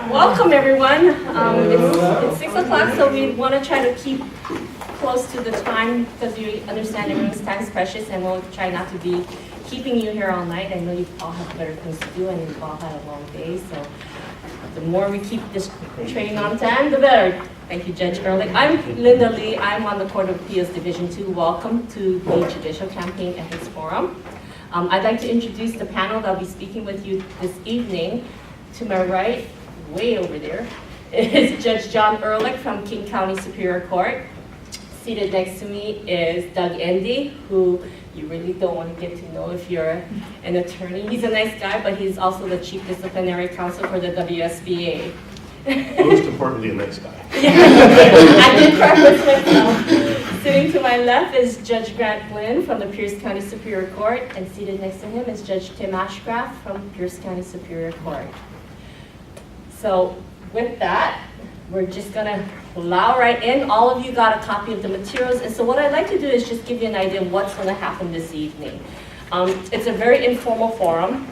Welcome, everyone. It's 6 o'clock, so we want to try to keep close to the time because we understand everyone's time is precious, and we'll try not to be keeping you here all night. I know you all have better things to do, and you've all had a long day, so the more we keep this training on time, the better. Thank you, Judge Erlich. I'm Linda Lee. I'm on the Court of Appeals Division 2. Welcome to the Judicial Campaign Ethics Forum. I'd like to introduce the panel that'll be speaking with you this evening. To my right, way over there, is Judge John Erlick from King County Superior Court. Seated next to me is Doug Ende, who you really don't want to get to know if you're an attorney. He's a nice guy, but he's also the Chief Disciplinary Counsel for the WSBA. Most importantly, a nice guy. I did preface myself. Sitting to my left is Judge Blinn from the Pierce County Superior Court, and seated next to him is Judge Tim Ashcraft from Pierce County Superior Court. So with that, we're just gonna plow right in. All of you got a copy of the materials, and so what I'd like to do is just give you an idea of what's gonna happen this evening. It's a very informal forum.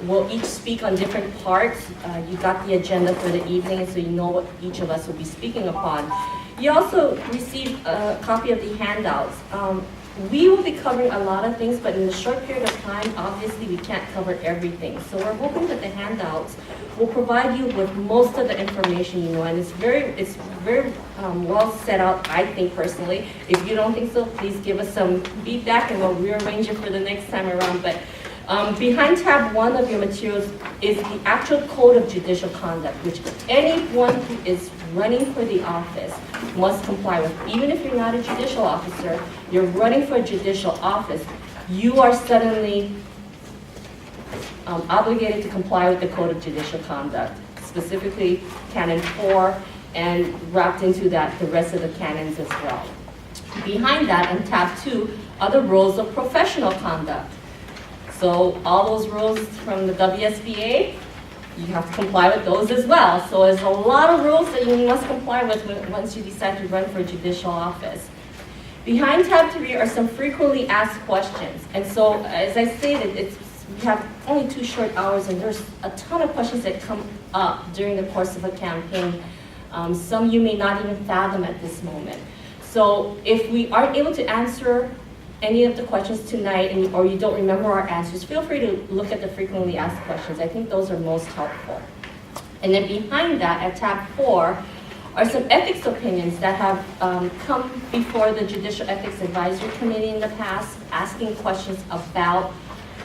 We'll each speak on different parts. You got the agenda for the evening, so you know what each of us will be speaking upon. You also received a copy of the handouts. We will be covering a lot of things, but in a short period of time, obviously we can't cover everything. So we're hoping that the handouts will provide you with most of the information you know, and it's very well set out, I think personally. If you don't think so, please give us some feedback and we'll rearrange it for the next time around. But behind tab 1 of your materials is the actual Code of Judicial Conduct, which anyone who is running for the office must comply with. Even if you're not a judicial officer, you're running for a judicial office, you are suddenly obligated to comply with the Code of Judicial Conduct, specifically Canon 4, and wrapped into that the rest of the canons as well. Behind that, in tab 2, are the rules of professional conduct. So all those rules from the WSBA, you have to comply with those as well. So there's a lot of rules that you must comply with once you decide to run for a judicial office. Behind tab 3 are some frequently asked questions. And so, as I stated, we have only 2 short hours, and there's a ton of questions that come up during the course of a campaign. Some you may not even fathom at this moment. So if we aren't able to answer any of the questions tonight, or you don't remember our answers, feel free to look at the frequently asked questions. I think those are most helpful. And then behind that, at tab 4, are some ethics opinions that have come before the Judicial Ethics Advisory Committee in the past, asking questions about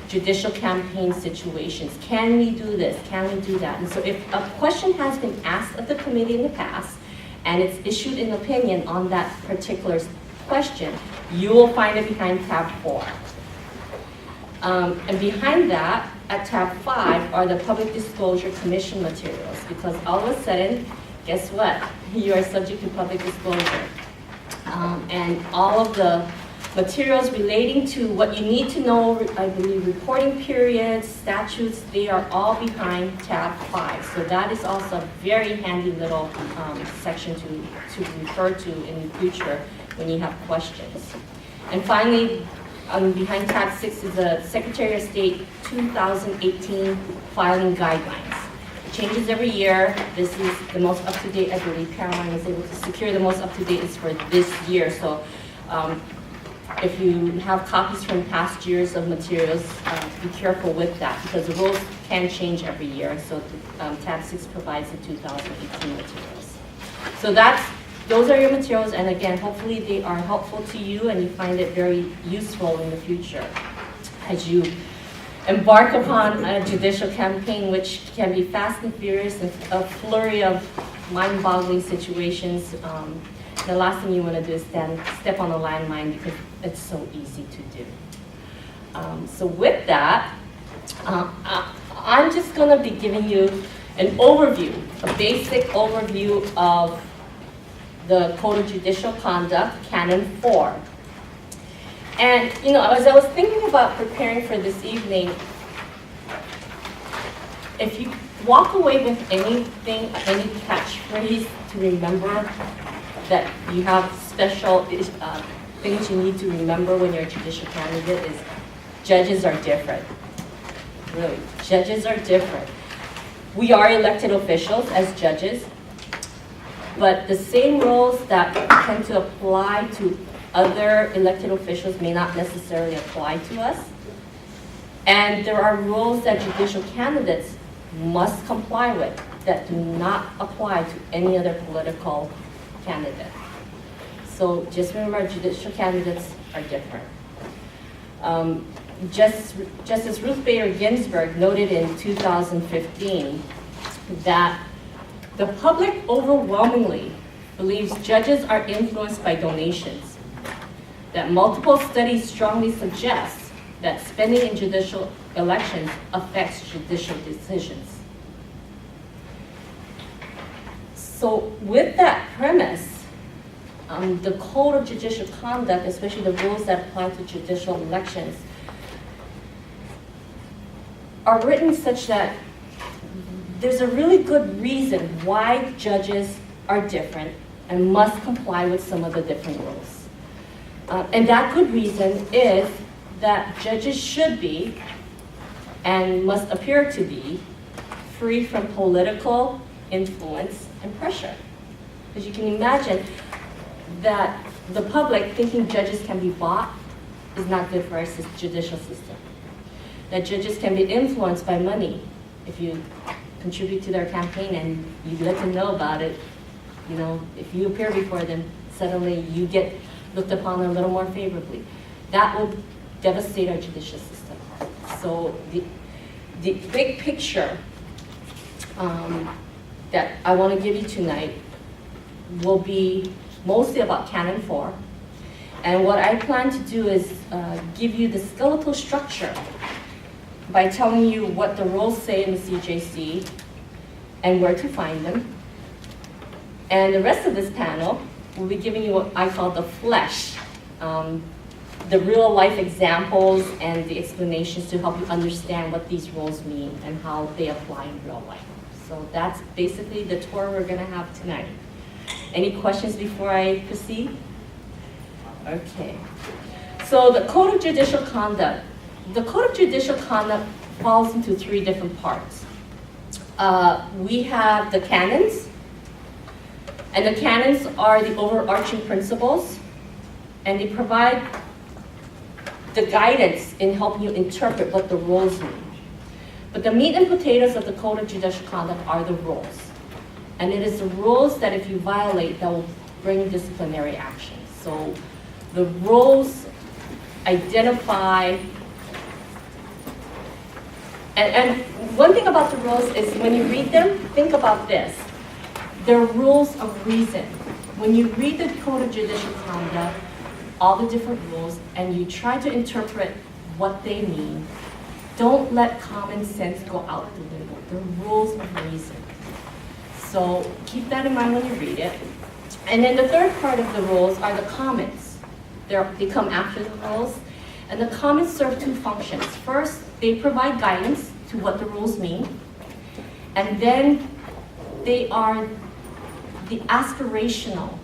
judicial campaign situations. Can we do this? Can we do that? And so if a question has been asked of the committee in the past, and it's issued an opinion on that particular question, you will find it behind tab 4. And behind that, at tab 5, are the Public Disclosure Commission materials, because all of a sudden, guess what? You are subject to public disclosure. And all of the materials relating to what you need to know, I believe reporting periods, statutes, they are all behind tab 5. So that is also a very handy little section to refer to in the future when you have questions. And finally, behind tab 6 is the Secretary of State 2018 filing guidelines. It changes every year. This is the most up-to-date, I believe Caroline was able to secure the most up-to-date is for this year. So if you have copies from past years of materials, be careful with that because the rules can change every year. So tab 6 provides the 2018 materials. So those are your materials, and again, hopefully they are helpful to you and you find it very useful in the future as you embark upon a judicial campaign, which can be fast and furious and a flurry of mind-boggling situations. The last thing you want to do is step on a landmine because it's so easy to do. So with that, I'm just going to be giving you an overview, a basic overview of the Code of Judicial Conduct, Canon 4. And, as I was thinking about preparing for this evening, if you walk away with anything, any catchphrase to remember that you have special things you need to remember when you're a judicial candidate is judges are different. Really, judges are different. We are elected officials as judges, but the same rules that tend to apply to other elected officials may not necessarily apply to us. And there are rules that judicial candidates must comply with that do not apply to any other political candidate. So just remember, judicial candidates are different. Justice Ruth Bader Ginsburg noted in 2015 that the public overwhelmingly believes judges are influenced by donations, that multiple studies strongly suggest that spending in judicial elections affects judicial decisions. So with that premise, the Code of Judicial Conduct, especially the rules that apply to judicial elections, are written such that there's a really good reason why judges are different and must comply with some of the different rules. And that good reason is that judges should be, and must appear to be, free from political influence and pressure. Because you can imagine that the public thinking judges can be bought is not good for our judicial system. That judges can be influenced by money. If you contribute to their campaign and you let them know about it, you know, if you appear before them, suddenly you get looked upon a little more favorably. That will devastate our judicial system. So the big picture that I want to give you tonight will be mostly about Canon 4. And what I plan to do is give you the skeletal structure by telling you what the rules say in the CJC and where to find them. And the rest of this panel will be giving you what I call the flesh, the real life examples and the explanations to help you understand what these rules mean and how they apply in real life. So that's basically the tour we're going to have tonight. Any questions before I proceed? Okay. So the Code of Judicial Conduct. The Code of Judicial Conduct falls into three different parts. We have the canons, and the canons are the overarching principles, and they provide the guidance in helping you interpret what the rules mean. But the meat and potatoes of the Code of Judicial Conduct are the rules. And it is the rules that if you violate, that will bring disciplinary action. So the rules identify, and one thing about the rules is when you read them, think about this. They're rules of reason. When you read the Code of Judicial Conduct, all the different rules, and you try to interpret what they mean, don't let common sense go out the window. They're rules of reason. So keep that in mind when you read it. And then the third part of the rules are the comments. They come after the rules. And the comments serve two functions. First, they provide guidance to what the rules mean. And then they are the aspirational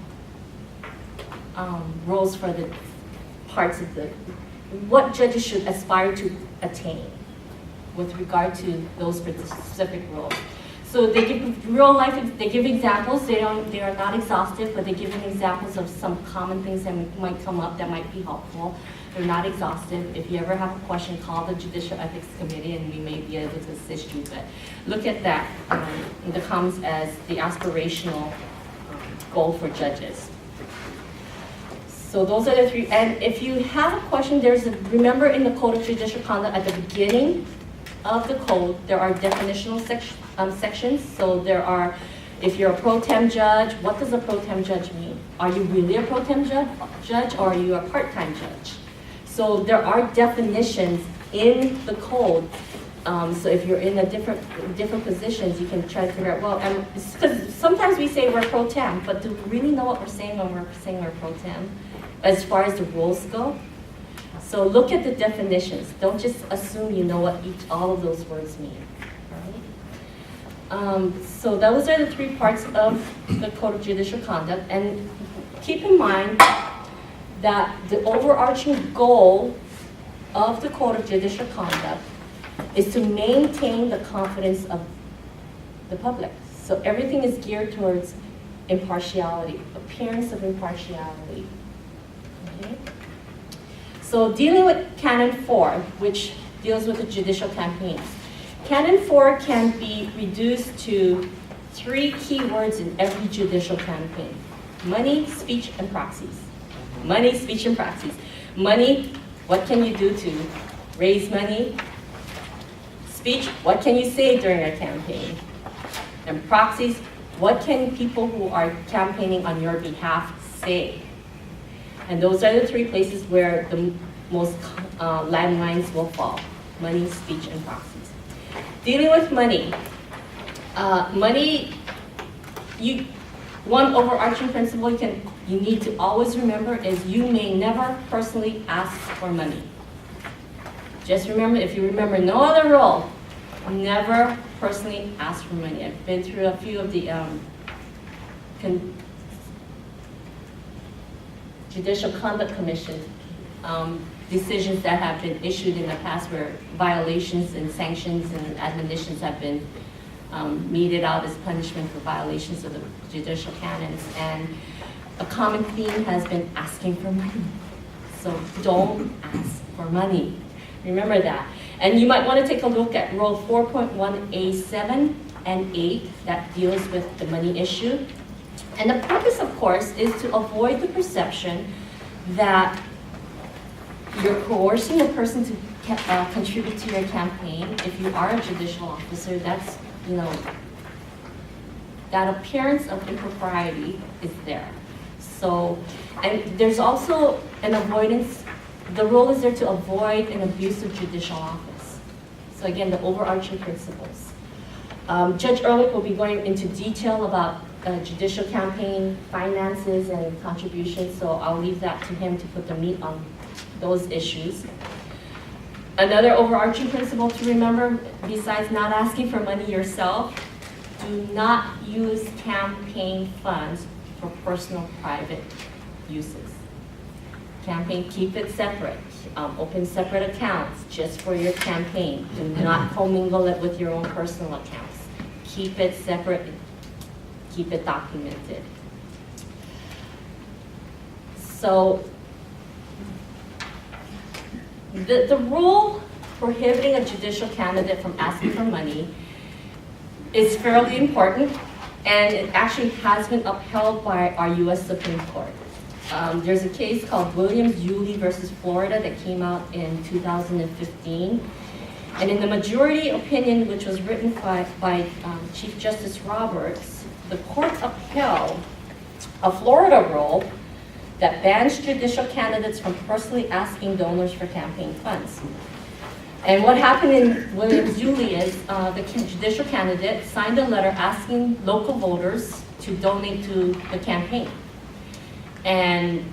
rules for the parts of what judges should aspire to attain with regard to those specific rules. So they give real life, they give examples. They are not exhaustive, but they give you examples of some common things that might come up that might be helpful. They're not exhaustive. If you ever have a question, call the Judicial Ethics Committee and we may be able to assist you. But look at that, the comments as the aspirational goal for judges. So those are the three. And if you have a question, remember in the Code of Judicial Conduct at the beginning of the code, there are definitional sections. So there are, if you're a pro tem judge, what does a pro tem judge mean? Are you really a pro tem judge or are you a part-time judge? So there are definitions in the code. So if you're in a different positions, you can try to figure out, well, because sometimes we say we're pro tem, but do we really know what we're saying when we're saying we're pro tem as far as the rules go? So look at the definitions. Don't just assume you know what all of those words mean. Right? So those are the three parts of the Code of Judicial Conduct. And keep in mind that the overarching goal of the Code of Judicial Conduct is to maintain the confidence of the public. So everything is geared towards impartiality, appearance of impartiality. Okay? So dealing with Canon 4, which deals with the judicial campaigns. Canon 4 can be reduced to 3 key words in every judicial campaign: money, speech, and proxies. Money, speech, and proxies. Money, what can you do to raise money? Speech, what can you say during a campaign? And proxies, what can people who are campaigning on your behalf say? And those are the 3 places where the most landmines will fall: money, speech, and proxies. Dealing with money. One overarching principle you need to always remember is you may never personally ask for money. Just remember, if you remember no other rule, never personally ask for money. I've been through a few of the Judicial Conduct Commission decisions that have been issued in the past where violations and sanctions and admonitions have been meted out as punishment for violations of the judicial canons. And a common theme has been asking for money. So don't ask for money. Remember that. And you might want to take a look at Rule 4.1A7 and 8 that deals with the money issue. And the purpose, of course, is to avoid the perception that you're coercing a person to contribute to your campaign. If you are a judicial officer, that's, that appearance of impropriety is there. So, and there's also an avoidance. The rule is there to avoid an abuse of judicial office. So again, the overarching principles. Judge Erlich will be going into detail about judicial campaign finances and contributions, so I'll leave that to him to put the meat on those issues. Another overarching principle to remember, besides not asking for money yourself, do not use campaign funds for personal private uses. Campaign, keep it separate. Open separate accounts just for your campaign. Do not commingle it with your own personal accounts. Keep it separate. Keep it documented. So the rule prohibiting a judicial candidate from asking for money is fairly important, and it actually has been upheld by our U.S. Supreme Court. There's a case called Williams-Judy versus Florida that came out in 2015. And in the majority opinion, which was written by Chief Justice Roberts, the court upheld a Florida rule that bans judicial candidates from personally asking donors for campaign funds. And what happened in Williams-Judy is the judicial candidate signed a letter asking local voters to donate to the campaign. And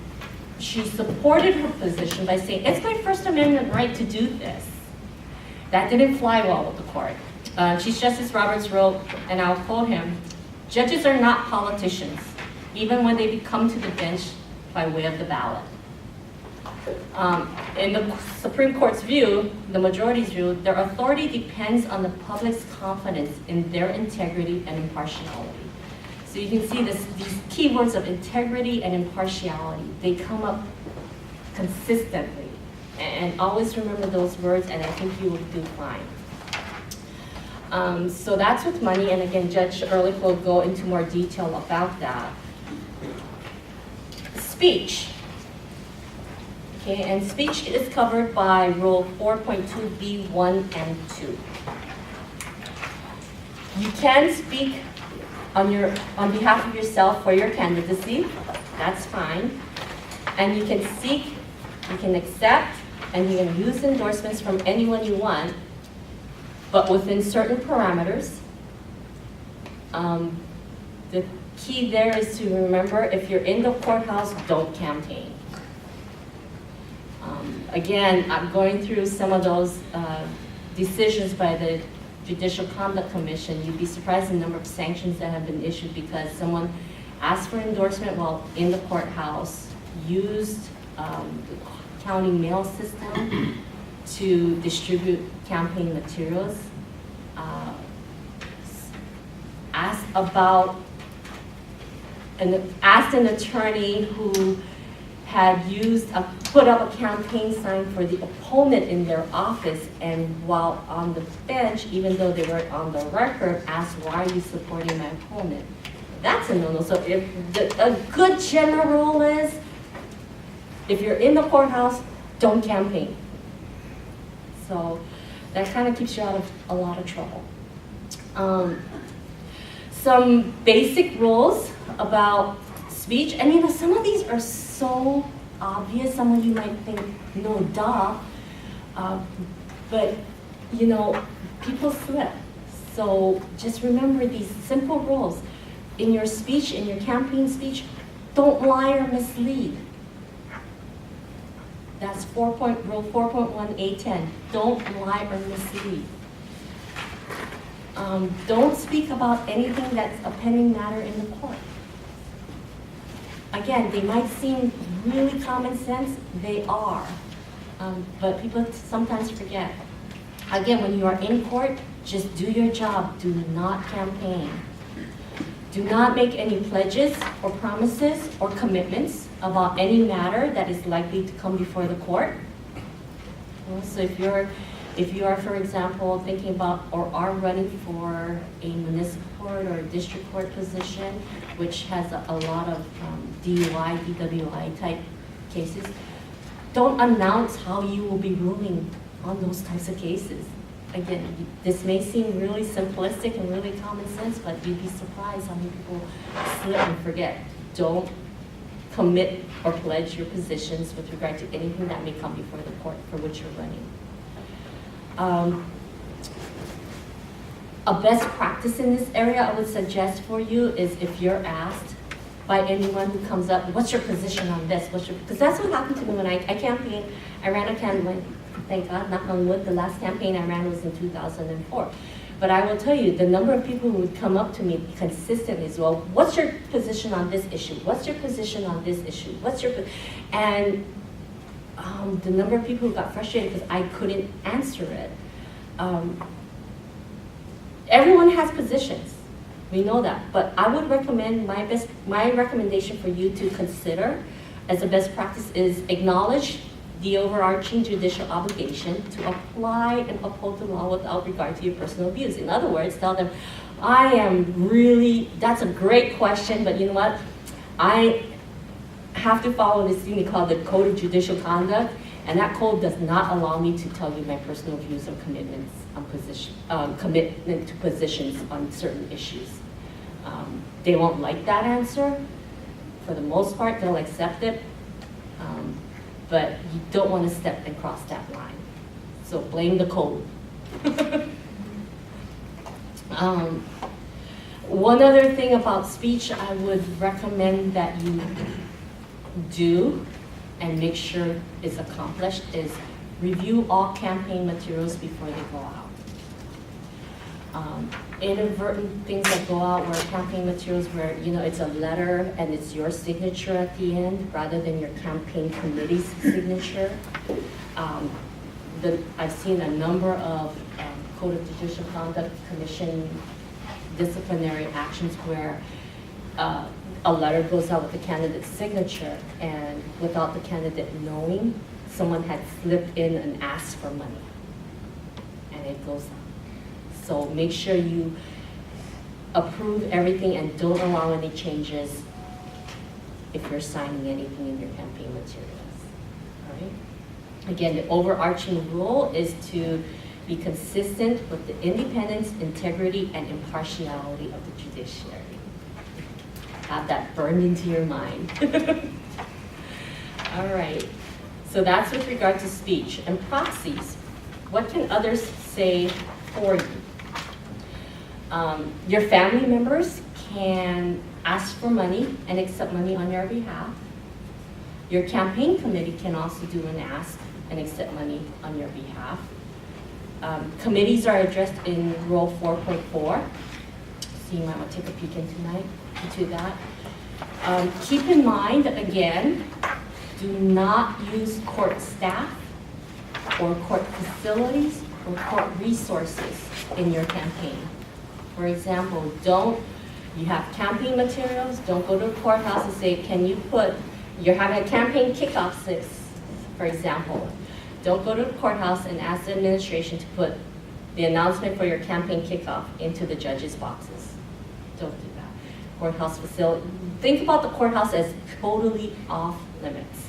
she supported her position by saying, it's my First Amendment right to do this. That didn't fly well with the court. Chief Justice Roberts wrote, and I'll quote him, "Judges are not politicians, even when they come to the bench by way of the ballot." In the Supreme Court's view, the majority's view, their authority depends on the public's confidence in their integrity and impartiality. So you can see these keywords of integrity and impartiality, they come up consistently. And always remember those words, and I think you will do fine. So that's with money, and again, Judge Erlich will go into more detail about that. Speech. Okay, and speech is covered by Rule 4.2b1 and 2. You can speak on behalf of yourself for your candidacy, that's fine. And you can seek, you can accept, and you can use endorsements from anyone you want, but within certain parameters. The key there is to remember, if you're in the courthouse, don't campaign. Again, I'm going through some of those decisions by the Judicial Conduct Commission. You'd be surprised the number of sanctions that have been issued because someone asked for endorsement while in the courthouse, used the county mail system to distribute campaign materials. asked an attorney who had put up a campaign sign for the opponent in their office, and while on the bench, even though they weren't on the record, asked, why are you supporting my opponent? That's a no-no. So a good general rule is, if you're in the courthouse, don't campaign. So that kind of keeps you out of a lot of trouble. Some basic rules about speech, and some of these are so obvious, some of you might think, no, duh, but people slip. So just remember these simple rules. In your speech, in your campaign speech, don't lie or mislead. That's rule 4.1A10. Don't lie or mislead. Don't speak about anything that's a pending matter in the court. Again, they might seem really common sense, they are, but people sometimes forget. Again, when you are in court, just do your job, do not campaign. Do not make any pledges or promises or commitments about any matter that is likely to come before the court. So if you are, for example, thinking about or are running for a municipal court or a district court position, which has a lot of DUI, DWI type cases, don't announce how you will be ruling on those types of cases. Again, this may seem really simplistic and really common sense, but you'd be surprised how many people slip and forget. Don't commit or pledge your positions with regard to anything that may come before the court for which you're running. A best practice in this area I would suggest for you is, if you're asked by anyone who comes up, what's your position on this? Because that's what happened to me when I campaigned. I ran a campaign, thank God, knock on wood, the last campaign I ran was in 2004. But I will tell you, the number of people who would come up to me consistently is, well, what's your position on this issue? What's your position on this issue? And the number of people who got frustrated because I couldn't answer it. Everyone has positions, we know that, but I would recommend, my recommendation for you to consider as a best practice is acknowledge the overarching judicial obligation to apply and uphold the law without regard to your personal views. In other words, tell them, that's a great question, but you know what? I have to follow this thing called the Code of Judicial Conduct, and that code does not allow me to tell you my personal views or commitments on commitment to positions on certain issues. They won't like that answer. For the most part, they'll accept it, but you don't want to step and cross that line. So blame the code. One other thing about speech I would recommend that you do and make sure it's accomplished is review all campaign materials before they go out. Inadvertent things that go out where campaign materials where it's a letter and it's your signature at the end rather than your campaign committee's signature. I've seen a number of Code of Judicial Conduct Commission disciplinary actions where a letter goes out with the candidate's signature, and without the candidate knowing, someone had slipped in and asked for money, and it goes out. So make sure you approve everything and don't allow any changes if you're signing anything in your campaign materials. All right? Again, the overarching rule is to be consistent with the independence, integrity, and impartiality of the judiciary. Have that burned into your mind. All right, so that's with regard to speech. And proxies, what can others say for you? Your family members can ask for money and accept money on your behalf. Your campaign committee can also do an ask and accept money on your behalf. Committees are addressed in Rule 4.4, so you might want to take a peek into that. Keep in mind, again, do not use court staff or court facilities or court resources in your campaign. For example, you have campaign materials, don't go to the courthouse and say, can you you're having a campaign kickoff, for example. Don't go to the courthouse and ask the administration to put the announcement for your campaign kickoff into the judge's boxes. Don't do that. Courthouse facility, think about the courthouse as totally off limits.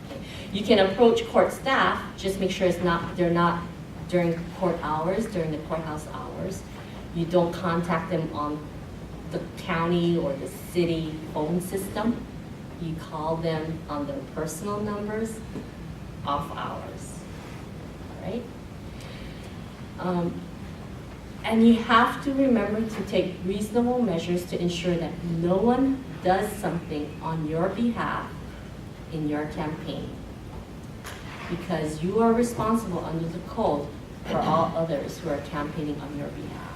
Okay. You can approach court staff, just make sure they're not during court hours, during the courthouse hours. You don't contact them on the county or the city phone system. You call them on their personal numbers, off hours, right? And you have to remember to take reasonable measures to ensure that no one does something on your behalf in your campaign, because you are responsible under the code for all others who are campaigning on your behalf.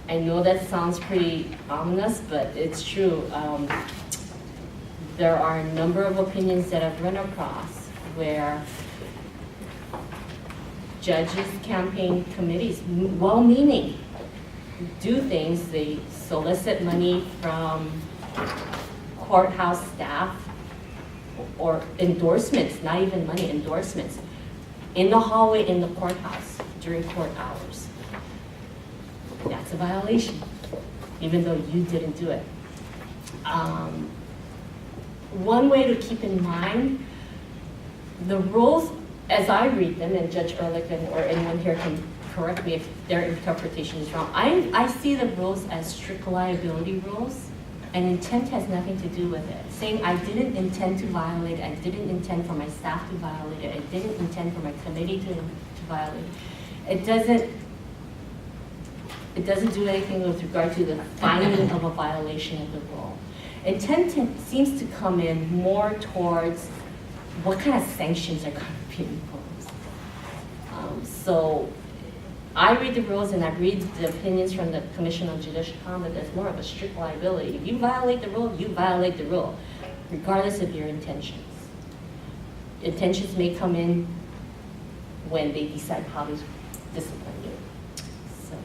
I know that sounds pretty ominous, but it's true. There are a number of opinions that I've run across where judges, campaign committees, well-meaning, do things. They solicit money from courthouse staff or endorsements, not even money, endorsements, in the hallway in the courthouse during court hours. That's a violation, even though you didn't do it. One way to keep in mind, the rules, as I read them, and Judge Erlich or anyone here can correct me if their interpretation is wrong, I see the rules as strict liability rules, and intent has nothing to do with it. Saying I didn't intend to violate it, I didn't intend for my staff to violate it, I didn't intend for my committee to violate it. It doesn't do anything with regard to the finding of a violation of the rule. Intent seems to come in more towards what kind of sanctions are going to be imposed. So I read the rules and I read the opinions from the Commission on Judicial Conduct as more of a strict liability. If you violate the rule, you violate the rule, regardless of your intentions. Intentions may come in when they decide how to discipline you. So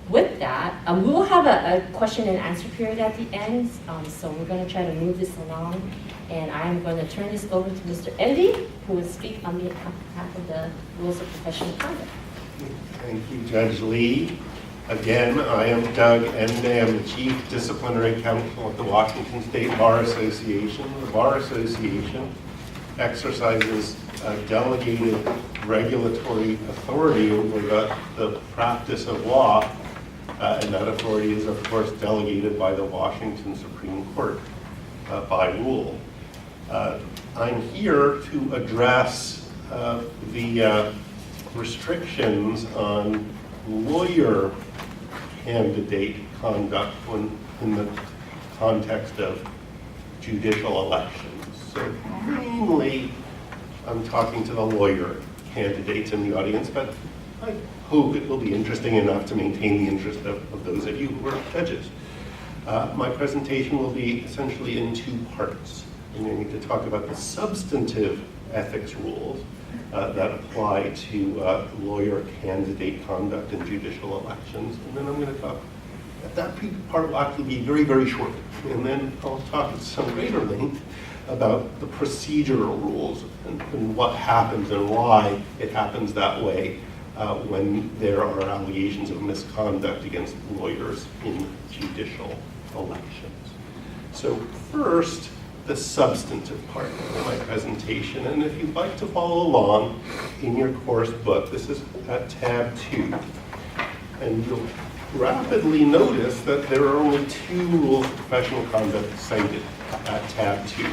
with that, we will have a question and answer period at the end, so we're going to try to move this along. And I am going to turn this over to Mr. Ende, who will speak on behalf of the Rules of Professional Conduct. Thank you, Judge Lee. Again, I am Doug Ende. I'm the Chief Disciplinary Counsel at the Washington State Bar Association. The Bar Association exercises delegated regulatory authority over the practice of law, and that authority is, of course, delegated by the Washington Supreme Court by rule. I'm here to address the restrictions on lawyer candidate conduct in the context of judicial elections. So mainly, I'm talking to the lawyer candidates in the audience, but I hope it will be interesting enough to maintain the interest of those of you who are judges. My presentation will be essentially in two parts. I'm going to talk about the substantive ethics rules that apply to lawyer candidate conduct in judicial elections. And then I'm going to talk, that part will actually be very, very short. And then I'll talk at some greater length about the procedural rules and what happens and why it happens that way when there are allegations of misconduct against lawyers in judicial elections. So first, the substantive part of my presentation. And if you'd like to follow along in your course book, this is at tab 2. And you'll rapidly notice that there are only 2 rules of professional conduct cited at tab 2.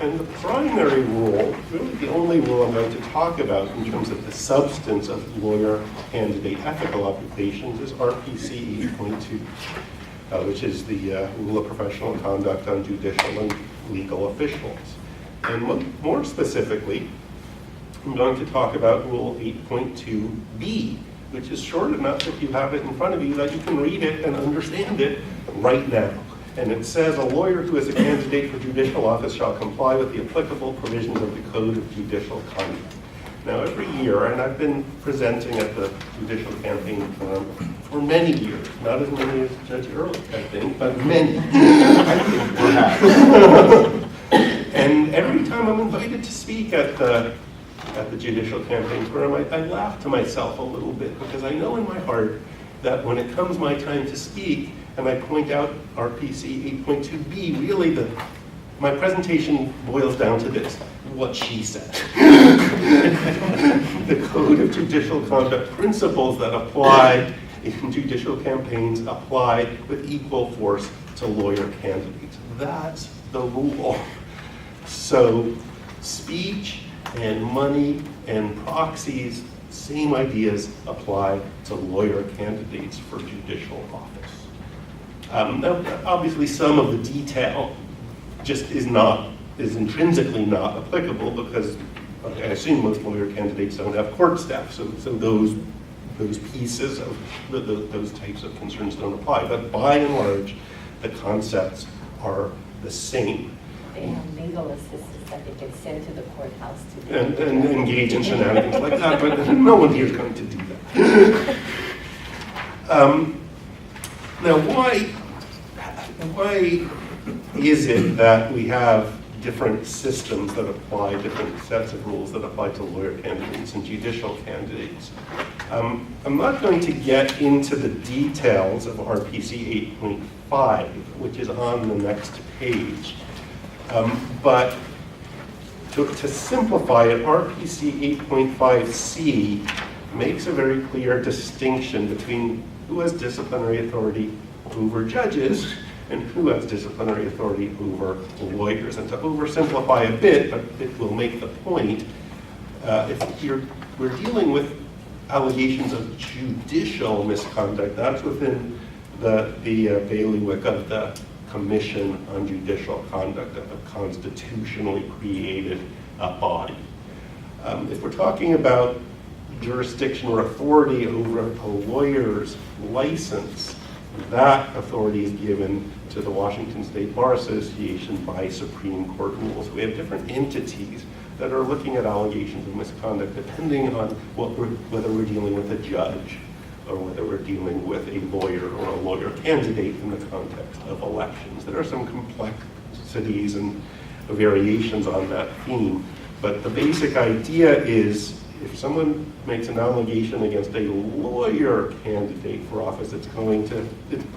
And the primary rule, really the only rule I'm going to talk about in terms of the substance of lawyer candidate ethical obligations, is RPC 8.2, which is the rule of professional conduct on judicial and legal officials. And more specifically, I'm going to talk about Rule 8.2b, which is short enough if you have it in front of you that you can read it and understand it right now. And it says, a lawyer who is a candidate for judicial office shall comply with the applicable provisions of the Code of Judicial Conduct. Now, every year, and I've been presenting at the Judicial Campaign Forum for many years, not as many as Judge Erlich, I think, but many. I think perhaps. And every time I'm invited to speak at the Judicial Campaign Forum, I laugh to myself a little bit, because I know in my heart that when it comes my time to speak, and I point out RPC 8.2b, really my presentation boils down to this: what she said. The Code of Judicial Conduct principles that apply in judicial campaigns apply with equal force to lawyer candidates. That's the rule. So speech and money and proxies, same ideas apply to lawyer candidates for judicial office. Now, obviously, some of the detail just is intrinsically not applicable, because I assume most lawyer candidates don't have court staff, so those pieces of those types of concerns don't apply. But by and large, the concepts are the same. They have legal assistants that they get sent to the courthouse to and engage in shenanigans like that, but no one here is going to do that. Now, why is it that we have different systems that apply, different sets of rules that apply to lawyer candidates and judicial candidates? I'm not going to get into the details of RPC 8.5, which is on the next page. But to simplify it, RPC 8.5c makes a very clear distinction between who has disciplinary authority over judges and who has disciplinary authority over lawyers. And to oversimplify a bit, but it will make the point, we're dealing with allegations of judicial misconduct. That's within the bailiwick of the Commission on Judicial Conduct, of a constitutionally created body. If we're talking about jurisdiction or authority over a lawyer's license, that authority is given to the Washington State Bar Association by Supreme Court rules. We have different entities that are looking at allegations of misconduct depending on whether we're dealing with a judge or whether we're dealing with a lawyer or a lawyer candidate in the context of elections. There are some complexities and variations on that theme, but the basic idea is if someone makes an allegation against a lawyer candidate for office, it's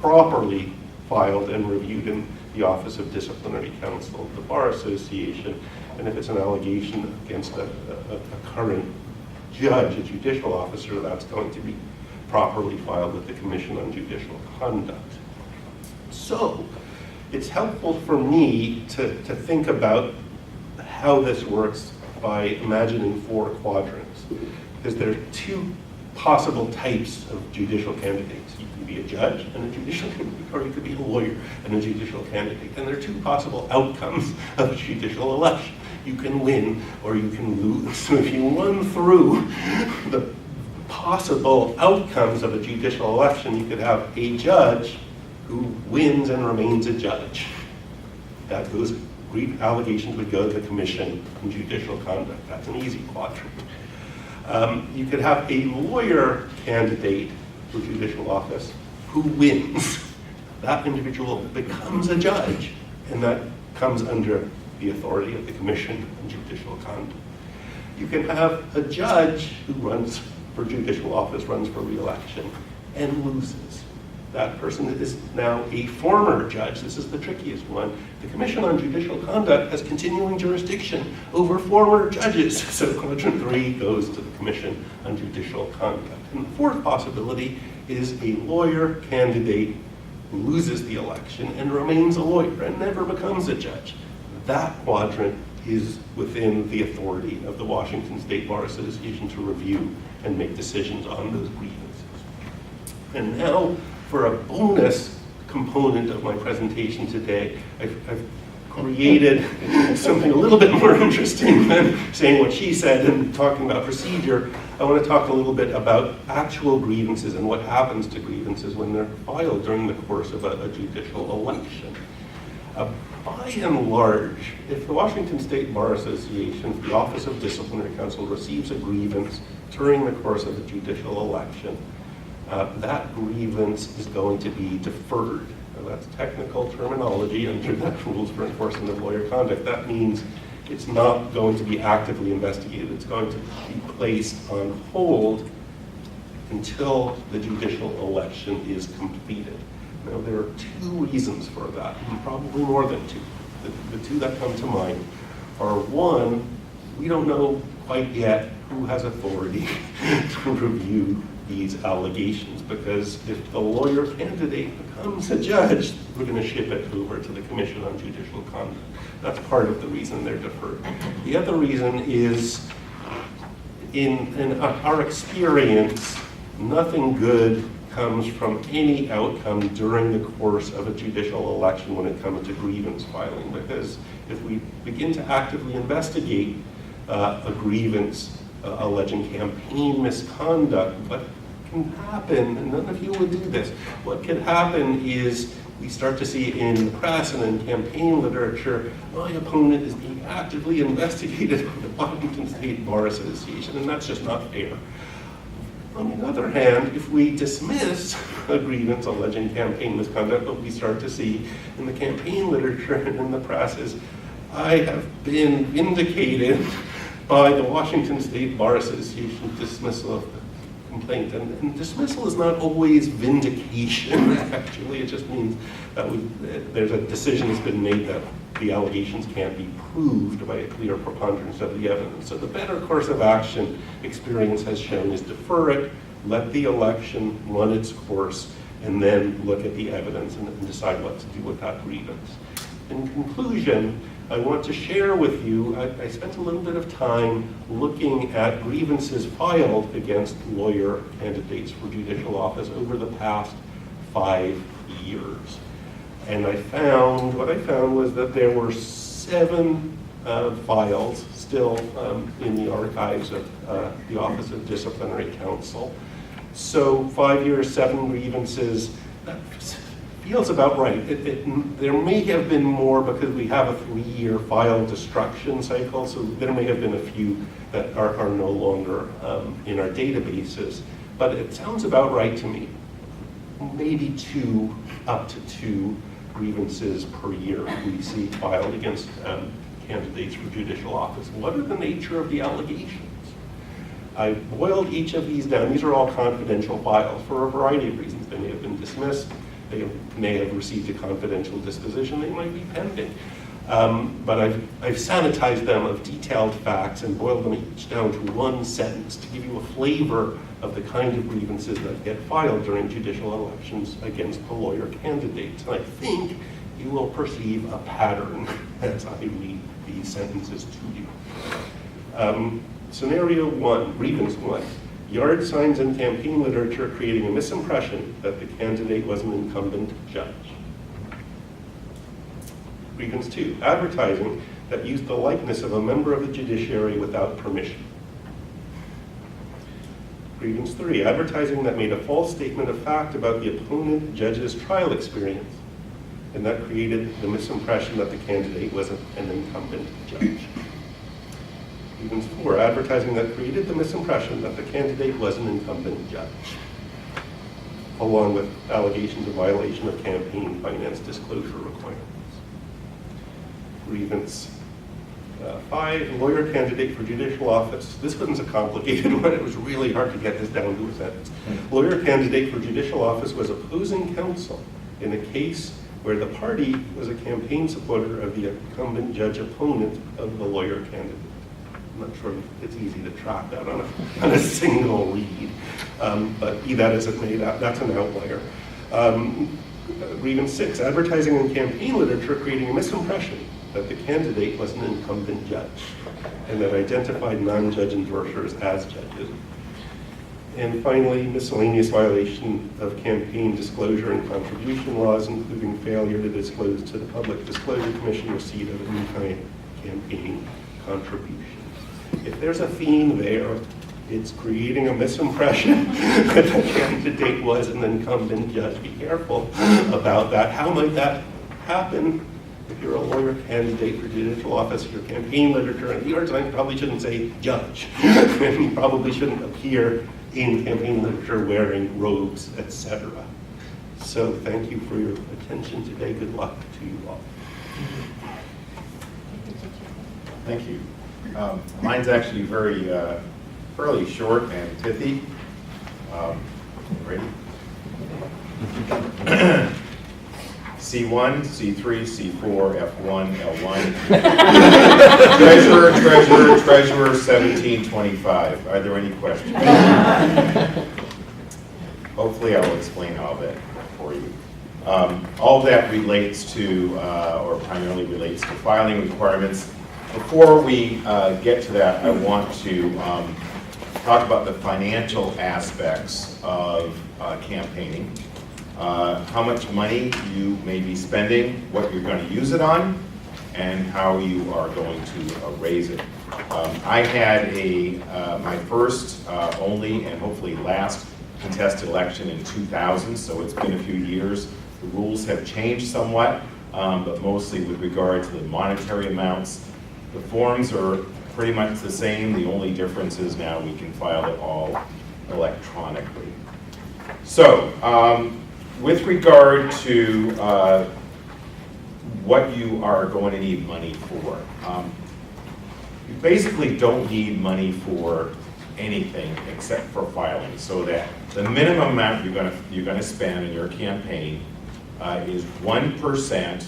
properly filed and reviewed in the Office of Disciplinary Counsel of the Bar Association. And if it's an allegation against a current judge, a judicial officer, that's going to be properly filed with the Commission on Judicial Conduct. So it's helpful for me to think about how this works by imagining 4 quadrants, because there are 2 possible types of judicial candidates. You can be a judge and a judicial candidate, or you could be a lawyer and a judicial candidate. And there are 2 possible outcomes of a judicial election. You can win or you can lose. So if you run through the possible outcomes of a judicial election, you could have a judge who wins and remains a judge. Those allegations would go to the Commission on Judicial Conduct. That's an easy quadrant. You could have a lawyer candidate for judicial office who wins. That individual becomes a judge, and that comes under the authority of the Commission on Judicial Conduct. You can have a judge who runs for judicial office, runs for re-election, and loses. That person is now a former judge. This is the trickiest one. The Commission on Judicial Conduct has continuing jurisdiction over former judges. So quadrant 3 goes to the Commission on Judicial Conduct. And the 4th possibility is a lawyer candidate who loses the election and remains a lawyer and never becomes a judge. That quadrant is within the authority of the Washington State Bar Association to review and make decisions on those grievances. And now, for a bonus component of my presentation today, I've created something a little bit more interesting than saying what she said and talking about procedure. I want to talk a little bit about actual grievances and what happens to grievances when they're filed during the course of a judicial election. By and large, if the Washington State Bar Association, the Office of Disciplinary Counsel, receives a grievance during the course of a judicial election, that grievance is going to be deferred. Now, that's technical terminology under the rules for enforcement of lawyer conduct. That means it's not going to be actively investigated. It's going to be placed on hold until the judicial election is completed. Now, there are two reasons for that, and probably more than two. The two that come to mind are, one, we don't know quite yet who has authority to review these allegations, because if the lawyer candidate becomes a judge, we're going to ship it over to the Commission on Judicial Conduct. That's part of the reason they're deferred. The other reason is, in our experience, nothing good comes from any outcome during the course of a judicial election when it comes to grievance filing, because if we begin to actively investigate a grievance alleging campaign misconduct, what can happen, and none of you would do this, what can happen is we start to see in the press and in campaign literature, my opponent is being actively investigated by the Washington State Bar Association, and that's just not fair. On the other hand, if we dismiss a grievance alleging campaign misconduct, what we start to see in the campaign literature and in the press is, I have been vindicated by the Washington State Bar Association dismissal of the complaint. And dismissal is not always vindication, actually. It just means that there's a decision that's been made that the allegations can't be proved by a clear preponderance of the evidence. So the better course of action, experience has shown, is defer it, let the election run its course, and then look at the evidence and decide what to do with that grievance. In conclusion, I want to share with you, I spent a little bit of time looking at grievances filed against lawyer candidates for judicial office over the past 5 years. And what I found was that there were 7 files still in the archives of the Office of Disciplinary Counsel. So 5 years, 7 grievances, that feels about right. There may have been more because we have a 3-year file destruction cycle, so there may have been a few that are no longer in our databases, but it sounds about right to me. Maybe 2, up to 2 grievances per year we see filed against candidates for judicial office. What are the nature of the allegations? I boiled each of these down. These are all confidential files for a variety of reasons. They may have been dismissed. They may have received a confidential disposition. They might be pending. But I've sanitized them of detailed facts and boiled them each down to 1 sentence to give you a flavor of the kind of grievances that get filed during judicial elections against the lawyer candidates. And I think you will perceive a pattern as I read these sentences to you. Scenario 1, grievance 1. Yard signs and campaign literature creating a misimpression that the candidate was an incumbent judge. Grievance 2, advertising that used the likeness of a member of the judiciary without permission. Grievance 3, advertising that made a false statement of fact about the opponent judge's trial experience, and that created the misimpression that the candidate was an incumbent judge. Grievance 4, advertising that created the misimpression that the candidate was an incumbent judge, along with allegations of violation of campaign finance disclosure requirements. Grievance 5, lawyer candidate for judicial office. This one's a complicated one. It was really hard to get this down to a sentence. Lawyer candidate for judicial office was opposing counsel in a case where the party was a campaign supporter of the incumbent judge opponent of the lawyer candidate. I'm not sure it's easy to track that on a single read, but be that as it may, that's an outlier. Grievance 6, advertising and campaign literature creating a misimpression that the candidate was an incumbent judge and that identified non-judge endorsers as judges. And finally, miscellaneous violation of campaign disclosure and contribution laws, including failure to disclose to the Public Disclosure Commission receipt of any kind of campaign contributions. If there's a theme there, it's creating a misimpression that the candidate was an incumbent judge. Be careful about that. How might that happen? if you're a lawyer candidate for judicial office, your campaign literature in the New York Times probably shouldn't say judge. And you probably shouldn't appear in campaign literature wearing robes, etc. So thank you for your attention today. Good luck to you all. Thank you. Mine's actually very fairly short and pithy. Ready? C1, C3, C4, F1, L1. Treasurer, 1725. Are there any questions? Hopefully I will explain all that for you. All that relates to, or primarily relates to filing requirements. Before we get to that, I want to talk about the financial aspects of campaigning. How much money you may be spending, what you're going to use it on, and how you are going to raise it. I had my first, only, and hopefully last contested election in 2000, so it's been a few years. The rules have changed somewhat, but mostly with regard to the monetary amounts. The forms are pretty much the same. The only difference is now we can file it all electronically. So, with regard to what you are going to need money for, you basically don't need money for anything except for filing, so that the minimum amount you're going to spend in your campaign is 1%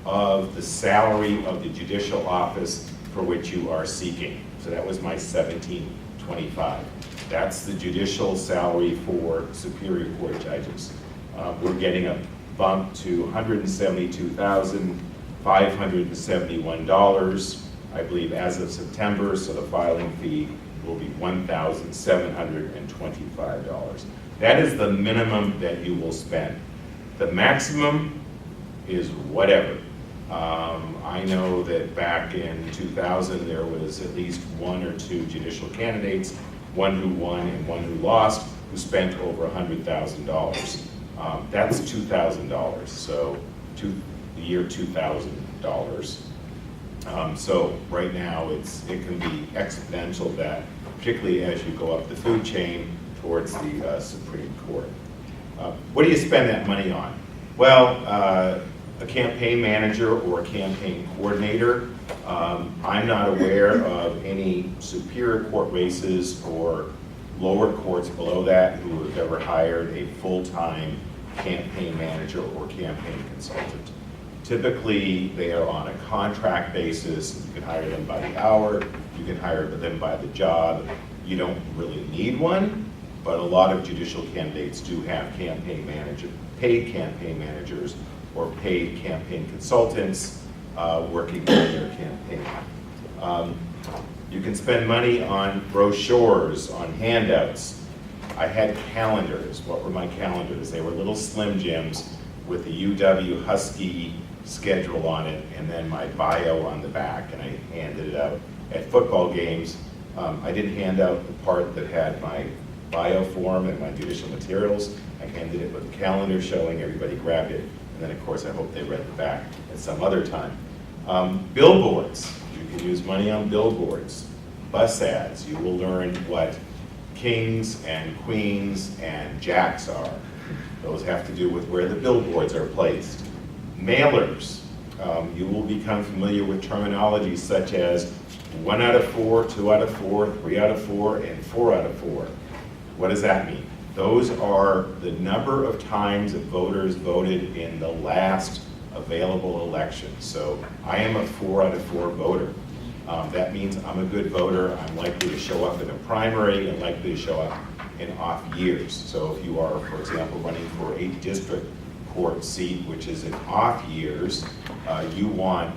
of the salary of the judicial office for which you are seeking. So that was my 1725. That's the judicial salary for Superior Court judges. We're getting a bump to $172,571, I believe, as of September, so the filing fee will be $1,725. That is the minimum that you will spend. The maximum is whatever. I know that back in 2000 there was at least one or two judicial candidates, one who won and one who lost, who spent over $100,000. That's $2,000, so the year $2,000. So right now it can be exponential, that particularly as you go up the food chain towards the Supreme Court. What do you spend that money on? Well, a campaign manager or a campaign coordinator. I'm not aware of any Superior Court races or lower courts below that who have ever hired a full-time campaign manager or campaign consultant. Typically, they are on a contract basis. You can hire them by the hour, you can hire them by the job. You don't really need one, but a lot of judicial candidates do have paid campaign managers or paid campaign consultants working on their campaign. You can spend money on brochures, on handouts. I had calendars. What were my calendars? They were little Slim Jims with the UW Husky schedule on it and then my bio on the back, and I handed it out at football games. I didn't hand out the part that had my bio form and my judicial materials. I handed it with a calendar showing everybody grabbed it. And then, of course, I hope they read the back at some other time. Billboards. You can use money on billboards. Bus ads. You will learn what kings and queens and jacks are. Those have to do with where the billboards are placed. Mailers. You will become familiar with terminology such as 1 out of 4, 2 out of 4, 3 out of 4, and 4 out of 4. What does that mean? Those are the number of times that voters voted in the last available election. So I am a 4 out of 4 voter. That means I'm a good voter. I'm likely to show up in a primary and likely to show up in off years. So if you are, for example, running for a district court seat, which is in off years, you want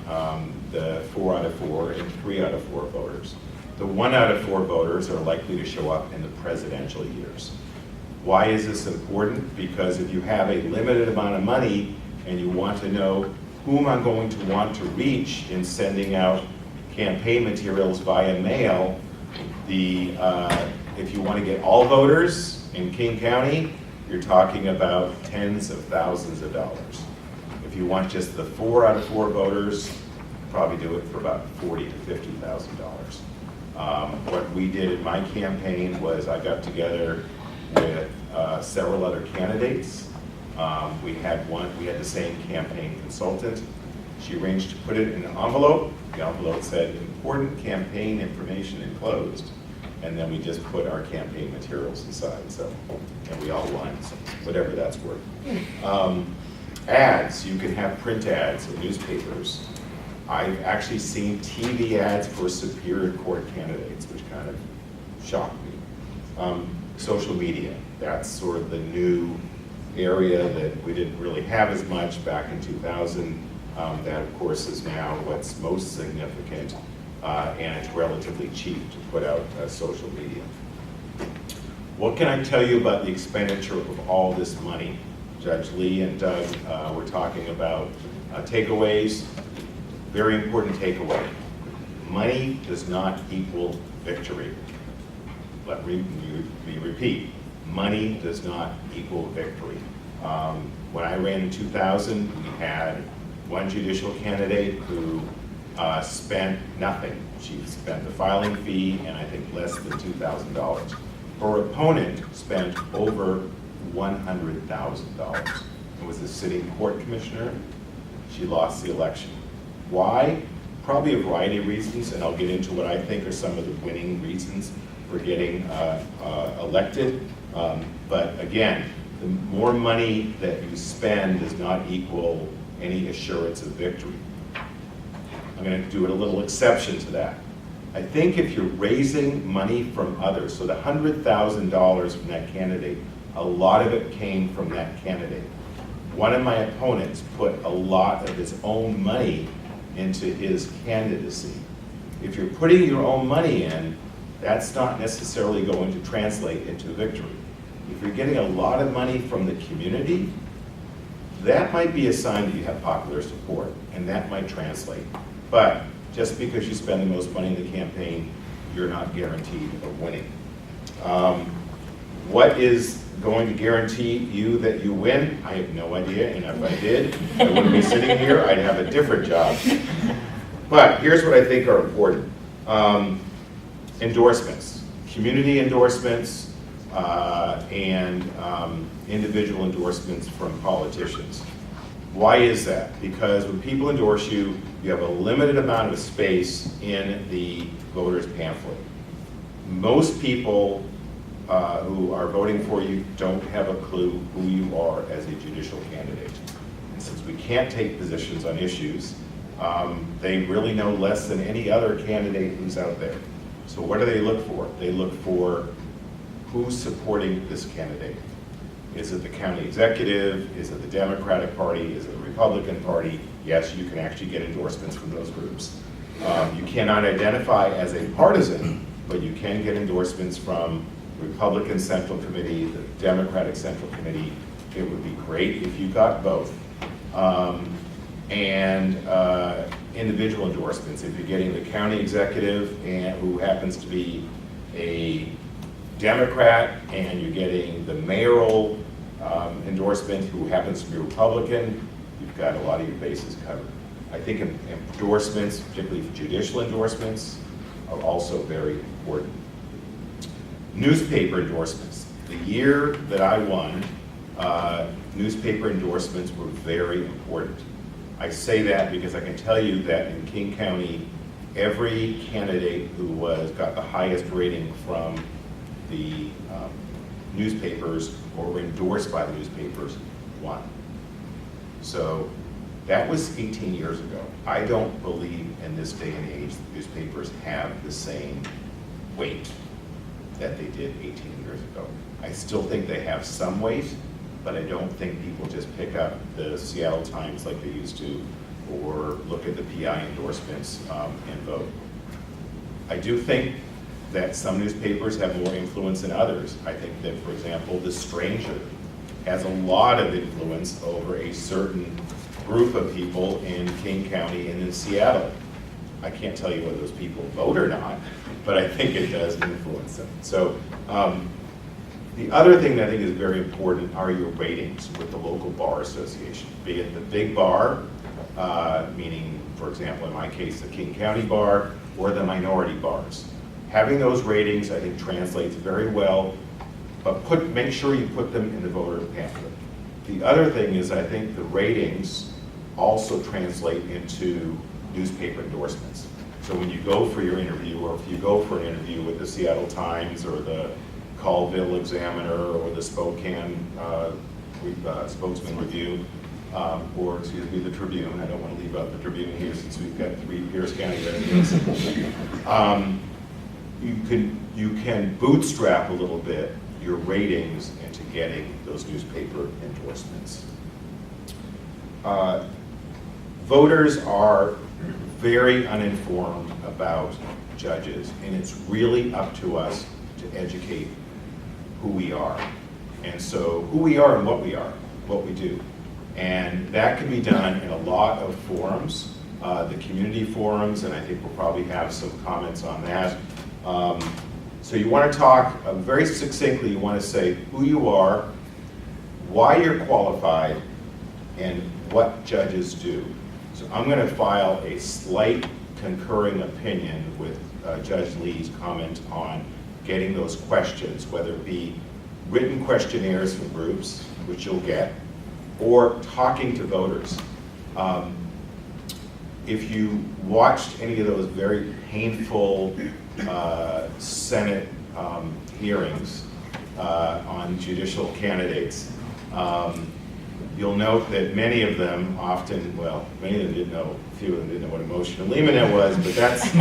the 4 out of 4 and 3 out of 4 voters. The 1 out of 4 voters are likely to show up in the presidential years. Why is this important? Because if you have a limited amount of money and you want to know whom I'm going to want to reach in sending out campaign materials via mail, if you want to get all voters in King County, you're talking about tens of thousands of dollars. If you want just the 4 out of 4 voters, probably do it for about $40,000 to $50,000. What we did in my campaign was I got together with several other candidates. We had the same campaign consultant. She arranged to put it in an envelope. The envelope said important campaign information enclosed. And then we just put our campaign materials inside, so, and we all won, so whatever that's worth. Ads, you can have print ads in newspapers. I've actually seen TV ads for Superior Court candidates, which kind of shocked me. Social media, that's sort of the new area that we didn't really have as much back in 2000. That, of course, is now what's most significant, and it's relatively cheap to put out social media. What can I tell you about the expenditure of all this money? Judge Lee and Doug were talking about takeaways. Very important takeaway. Money does not equal victory. Let me repeat. Money does not equal victory. When I ran in 2000, we had one judicial candidate who spent nothing. She spent the filing fee and I think less than $2,000. Her opponent spent over $100,000. It was a sitting court commissioner. She lost the election. Why? Probably a variety of reasons, and I'll get into what I think are some of the winning reasons for getting elected. But again, the more money that you spend does not equal any assurance of victory. I'm going to do a little exception to that. I think if you're raising money from others, so the $100,000 from that candidate, a lot of it came from that candidate. One of my opponents put a lot of his own money into his candidacy. If you're putting your own money in, that's not necessarily going to translate into victory. If you're getting a lot of money from the community, that might be a sign that you have popular support, and that might translate. But just because you spend the most money in the campaign, you're not guaranteed of winning. What is going to guarantee you that you win? I have no idea, and if I did, I wouldn't be sitting here, I'd have a different job. But here's what I think are important. Endorsements, community endorsements, and individual endorsements from politicians. Why is that? Because when people endorse you, you have a limited amount of space in the voter's pamphlet. Most people who are voting for you don't have a clue who you are as a judicial candidate. And since we can't take positions on issues, they really know less than any other candidate who's out there. So what do they look for? They look for who's supporting this candidate. Is it the county executive? Is it the Democratic Party? Is it the Republican Party? Yes, you can actually get endorsements from those groups. You cannot identify as a partisan, but you can get endorsements from Republican Central Committee, the Democratic Central Committee. It would be great if you got both. Individual endorsements, if you're getting the county executive and who happens to be a Democrat, and you're getting the mayoral endorsement who happens to be Republican, you've got a lot of your bases covered. I think endorsements, particularly judicial endorsements, are also very important. Newspaper endorsements. The year that I won, newspaper endorsements were very important. I say that because I can tell you that in King County, every candidate who got the highest rating from the newspapers or were endorsed by the newspapers won. So that was 18 years ago. I don't believe in this day and age that newspapers have the same weight that they did 18 years ago. I still think they have some weight, but I don't think people just pick up the Seattle Times like they used to, or look at the PI endorsements and vote. I do think that some newspapers have more influence than others. I think that, for example, The Stranger has a lot of influence over a certain group of people in King County and in Seattle. I can't tell you whether those people vote or not, but I think it does influence them. So The other thing that I think is very important are your ratings with the local bar association, be it the big bar, meaning, for example, in my case, the King County Bar, or the minority bars. Having those ratings, I think, translates very well, but make sure you put them in the voter pamphlet. The other thing is, I think the ratings also translate into newspaper endorsements. So when you go for your interview, or if you go for an interview with the Seattle Times or the Colville Examiner or the Spokane Spokesman Review, or excuse me, the Tribune. I don't want to leave out the Tribune here since we've got 3 Pierce County residents. You can bootstrap a little bit your ratings into getting those newspaper endorsements. Voters are very uninformed about judges, and it's really up to us to educate who we are. And so who we are and what we are, what we do. And that can be done in a lot of forums, the community forums, and I think we'll probably have some comments on that. So you want to talk very succinctly, you want to say who you are, why you're qualified, and what judges do. So I'm going to file a slight concurring opinion with Judge Lee's comment on getting those questions, whether it be written questionnaires from groups, which you'll get, or talking to voters. If you watched any of those very painful Senate hearings on judicial candidates, you'll note that many of them often, well, many of them didn't know, a few of them didn't know what emotion and limina was, but that's,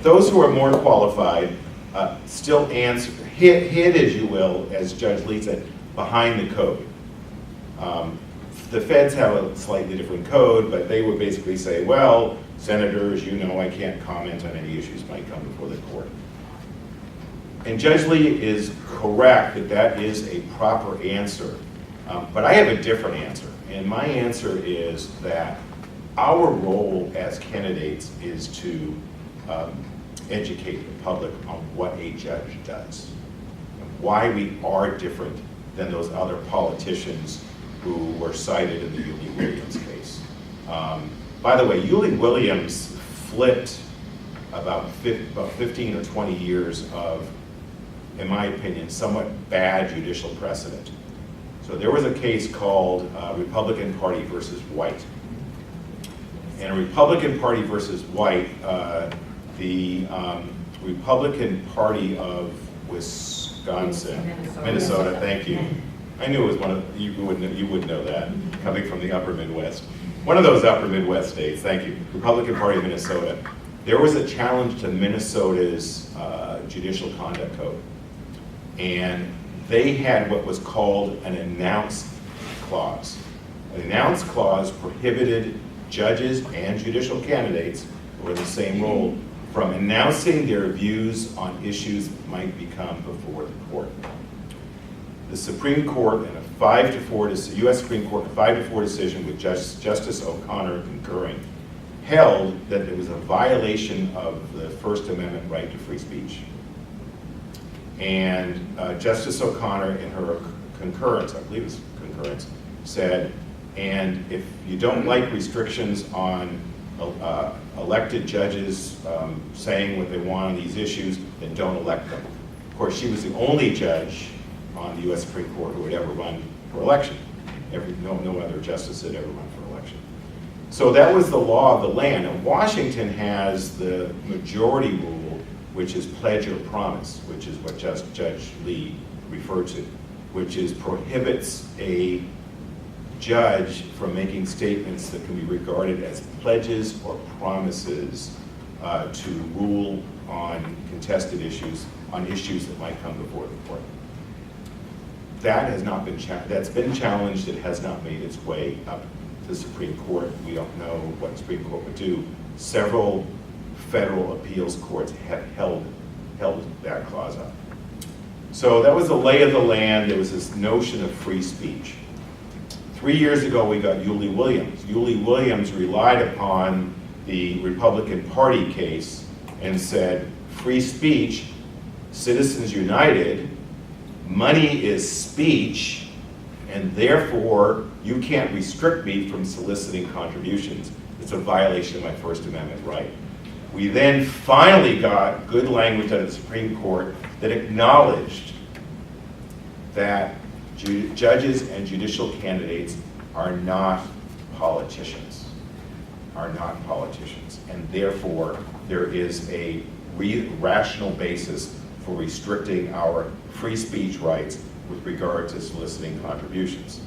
those who are more qualified still answer, hid, as you will, as Judge Lee said, behind the code. The feds have a slightly different code, but they would basically say, well, senators, you know I can't comment on any issues that might come before the court. And Judge Lee is correct that that is a proper answer. But I have a different answer, and my answer is that our role as candidates is to educate the public on what a judge does, and why we are different than those other politicians who were cited in the Yulee Williams case. By the way, Yulee Williams flipped about 15 or 20 years of, in my opinion, somewhat bad judicial precedent. So there was a case called Republican Party versus White. And Republican Party versus White, the Republican Party of Wisconsin, Minnesota, thank you. I knew it was one of, you would know that, coming from the upper Midwest. One of those upper Midwest states, thank you. Republican Party of Minnesota. There was a challenge to Minnesota's judicial conduct code. And they had what was called an announce clause. An announce clause prohibited judges and judicial candidates who were in the same role from announcing their views on issues that might become before the court. The Supreme Court in a 5-4, U.S. Supreme Court in a 5-4 decision with Justice O'Connor concurring, held that it was a violation of the First Amendment right to free speech. And Justice O'Connor, in her concurrence, I believe it's concurrence, said, and if you don't like restrictions on elected judges saying what they want on these issues, then don't elect them. Of course, she was the only judge on the U.S. Supreme Court who had ever run for election. No other justice had ever run for election. So that was the law of the land. And Washington has the majority rule, which is pledge or promise, which is what Judge Lee referred to, which is prohibits a judge from making statements that can be regarded as pledges or promises to rule on contested issues, on issues that might come before the court. That has not been that's been challenged. It has not made its way up to the Supreme Court. We don't know what the Supreme Court would do. Several federal appeals courts have held that clause up. So that was the lay of the land. There was this notion of free speech. 3 years ago, we got Yulee Williams. Yulee Williams relied upon the Republican Party case and said, free speech, Citizens United money is speech, and therefore you can't restrict me from soliciting contributions. It's a violation of my First Amendment right. We then finally got good language out of the Supreme Court that acknowledged that judges and judicial candidates are not politicians, and therefore there is a rational basis for restricting our free speech rights with regard to soliciting contributions.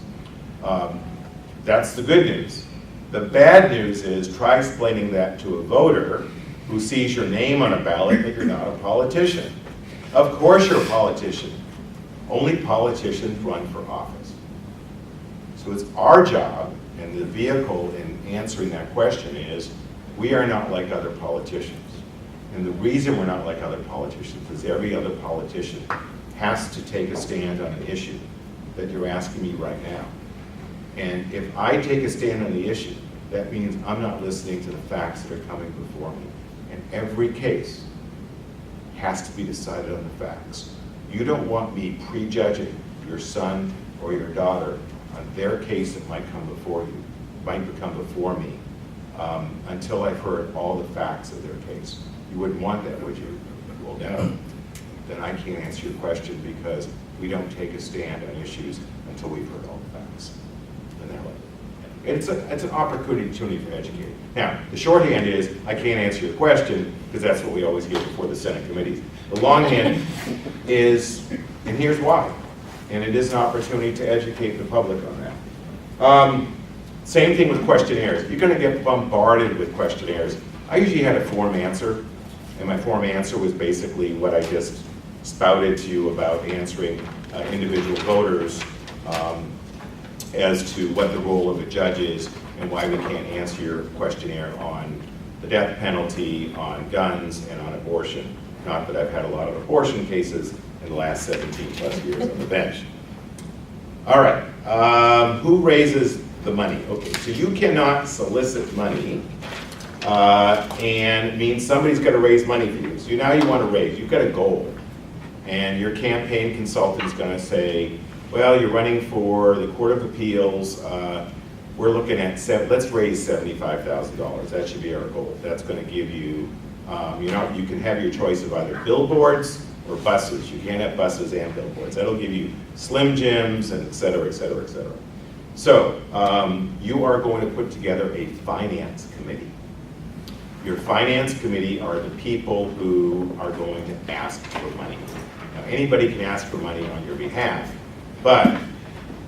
That's the good news. The bad news is try explaining that to a voter who sees your name on a ballot that you're not a politician. Of course you're a politician. Only politicians run for office. So it's our job, and the vehicle in answering that question is, we are not like other politicians. And the reason we're not like other politicians is every other politician has to take a stand on an issue that you're asking me right now. And if I take a stand on the issue, that means I'm not listening to the facts that are coming before me. And every case has to be decided on the facts. You don't want me prejudging your son or your daughter on their case that might come before you, might come before me, until I've heard all the facts of their case. You wouldn't want that, would you? Well, no. Then I can't answer your question because we don't take a stand on issues until we've heard all the facts. And that way. It's an opportunity for educating. Now, the shorthand is, I can't answer your question, because that's what we always hear before the Senate committees. The longhand is, and here's why. And it is an opportunity to educate the public on that. Same thing with questionnaires. You're going to get bombarded with questionnaires. I usually had a form answer, and my form answer was basically what I just spouted to you about answering individual voters as to what the role of a judge is and why we can't answer your questionnaire on the death penalty, on guns, and on abortion. Not that I've had a lot of abortion cases in the last 17 plus years on the bench. All right, who raises the money? Okay, so you cannot solicit money, and it means somebody's got to raise money for you. So now you want to raise, you've got a goal, and your campaign consultant's going to say, well, you're running for the Court of Appeals, we're looking at, let's raise $75,000. That should be our goal. That's going to give you, you can have your choice of either billboards or buses. You can't have buses and billboards. That'll give you Slim Jims and et cetera, et cetera, et cetera. So you are going to put together a finance committee. Your finance committee are the people who are going to ask for money. Now, anybody can ask for money on your behalf, but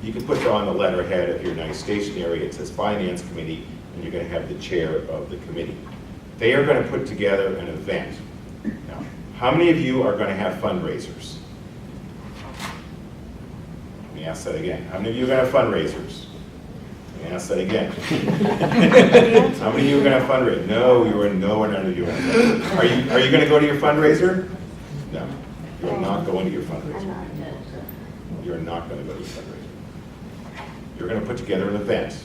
you can put on the letterhead of your nice stationery, it says Finance Committee, and you're going to have the chair of the committee. They are going to put together an event. Now, how many of you are going to have fundraisers? Let me ask that again. How many of you are going to have fundraisers? Let me ask that again. How many of you are going to have fundraisers? No, you are nowhere none of you are going to have fundraisers. Are you going to go to your fundraiser? No, you're not going to your fundraiser. You're not going to go to your fundraiser. You're going to put together an event.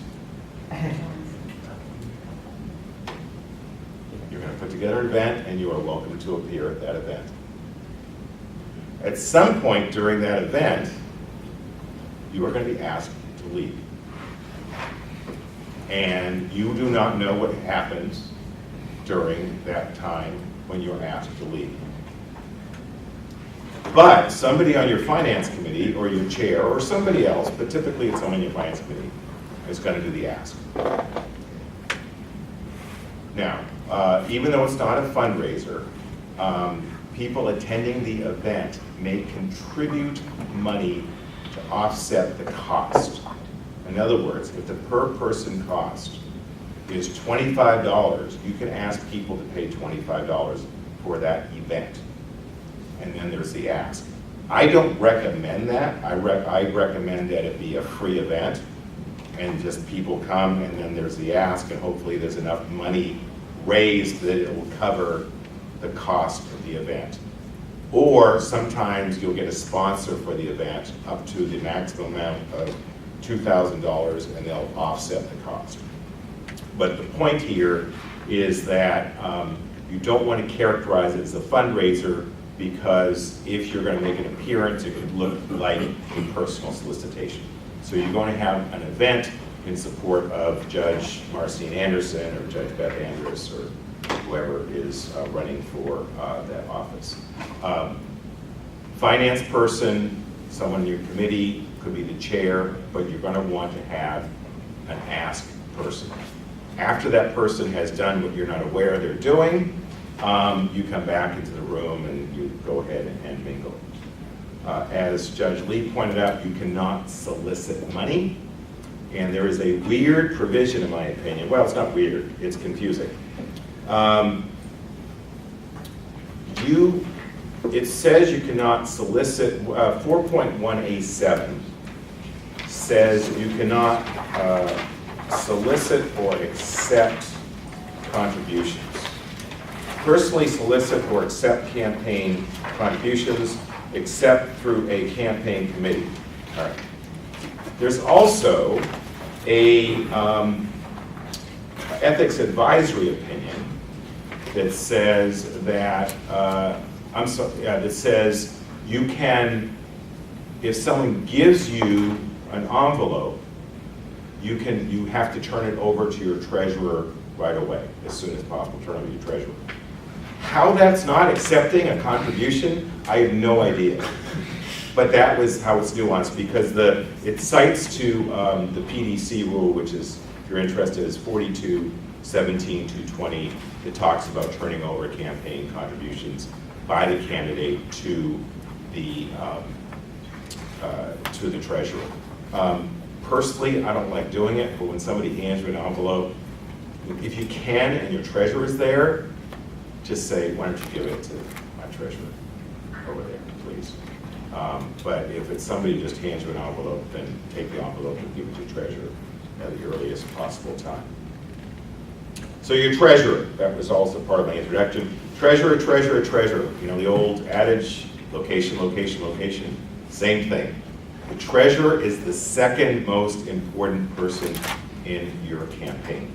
You're going to put together an event, and you are welcome to appear at that event. At some point during that event, you are going to be asked to leave. And you do not know what happens during that time when you're asked to leave. But somebody on your finance committee, or your chair, or somebody else, but typically it's someone on your finance committee, is going to do the ask. Now, even though it's not a fundraiser, people attending the event may contribute money to offset the cost. In other words, if the per person cost is $25, you can ask people to pay $25 for that event. And then there's the ask. I don't recommend that. I recommend that it be a free event and just people come and then there's the ask and hopefully there's enough money raised that it will cover the cost of the event. Or sometimes you'll get a sponsor for the event up to the maximum amount of $2,000 and they'll offset the cost. But the point here is that you don't want to characterize it as a fundraiser because if you're going to make an appearance, it could look like impersonal solicitation. So you're going to have an event in support of Judge Marcine Anderson or Judge Beth Andrus or whoever is running for that office. Finance person, someone in your committee, could be the chair, but you're going to want to have an ask person. After that person has done what you're not aware they're doing, you come back into the room and you go ahead and mingle. As Judge Lee pointed out, you cannot solicit money, and there is a weird provision, in my opinion. Well, it's not weird, it's confusing. It says you cannot solicit, 4.1A7 says you cannot solicit or accept contributions. Personally solicit or accept campaign contributions except through a campaign committee. All right. There's also a ethics advisory opinion that says that that says you can, if someone gives you an envelope, you have to turn it over to your treasurer right away, as soon as possible. Turn it over to your treasurer. How that's not accepting a contribution, I have no idea. But that was how it's nuanced, because it cites to the PDC rule, which is, if you're interested, is 42.17.220. It talks about turning over campaign contributions by the candidate to the treasurer. Personally, I don't like doing it, but when somebody hands you an envelope, if you can and your treasurer is there, just say, why don't you give it to my treasurer over there, please. But if it's somebody who just hands you an envelope, then take the envelope and give it to your treasurer at the earliest possible time. So your treasurer, that was also part of my introduction. Treasurer, treasurer, treasurer. You know the old adage, location, location, location. Same thing. The treasurer is the second most important person in your campaign.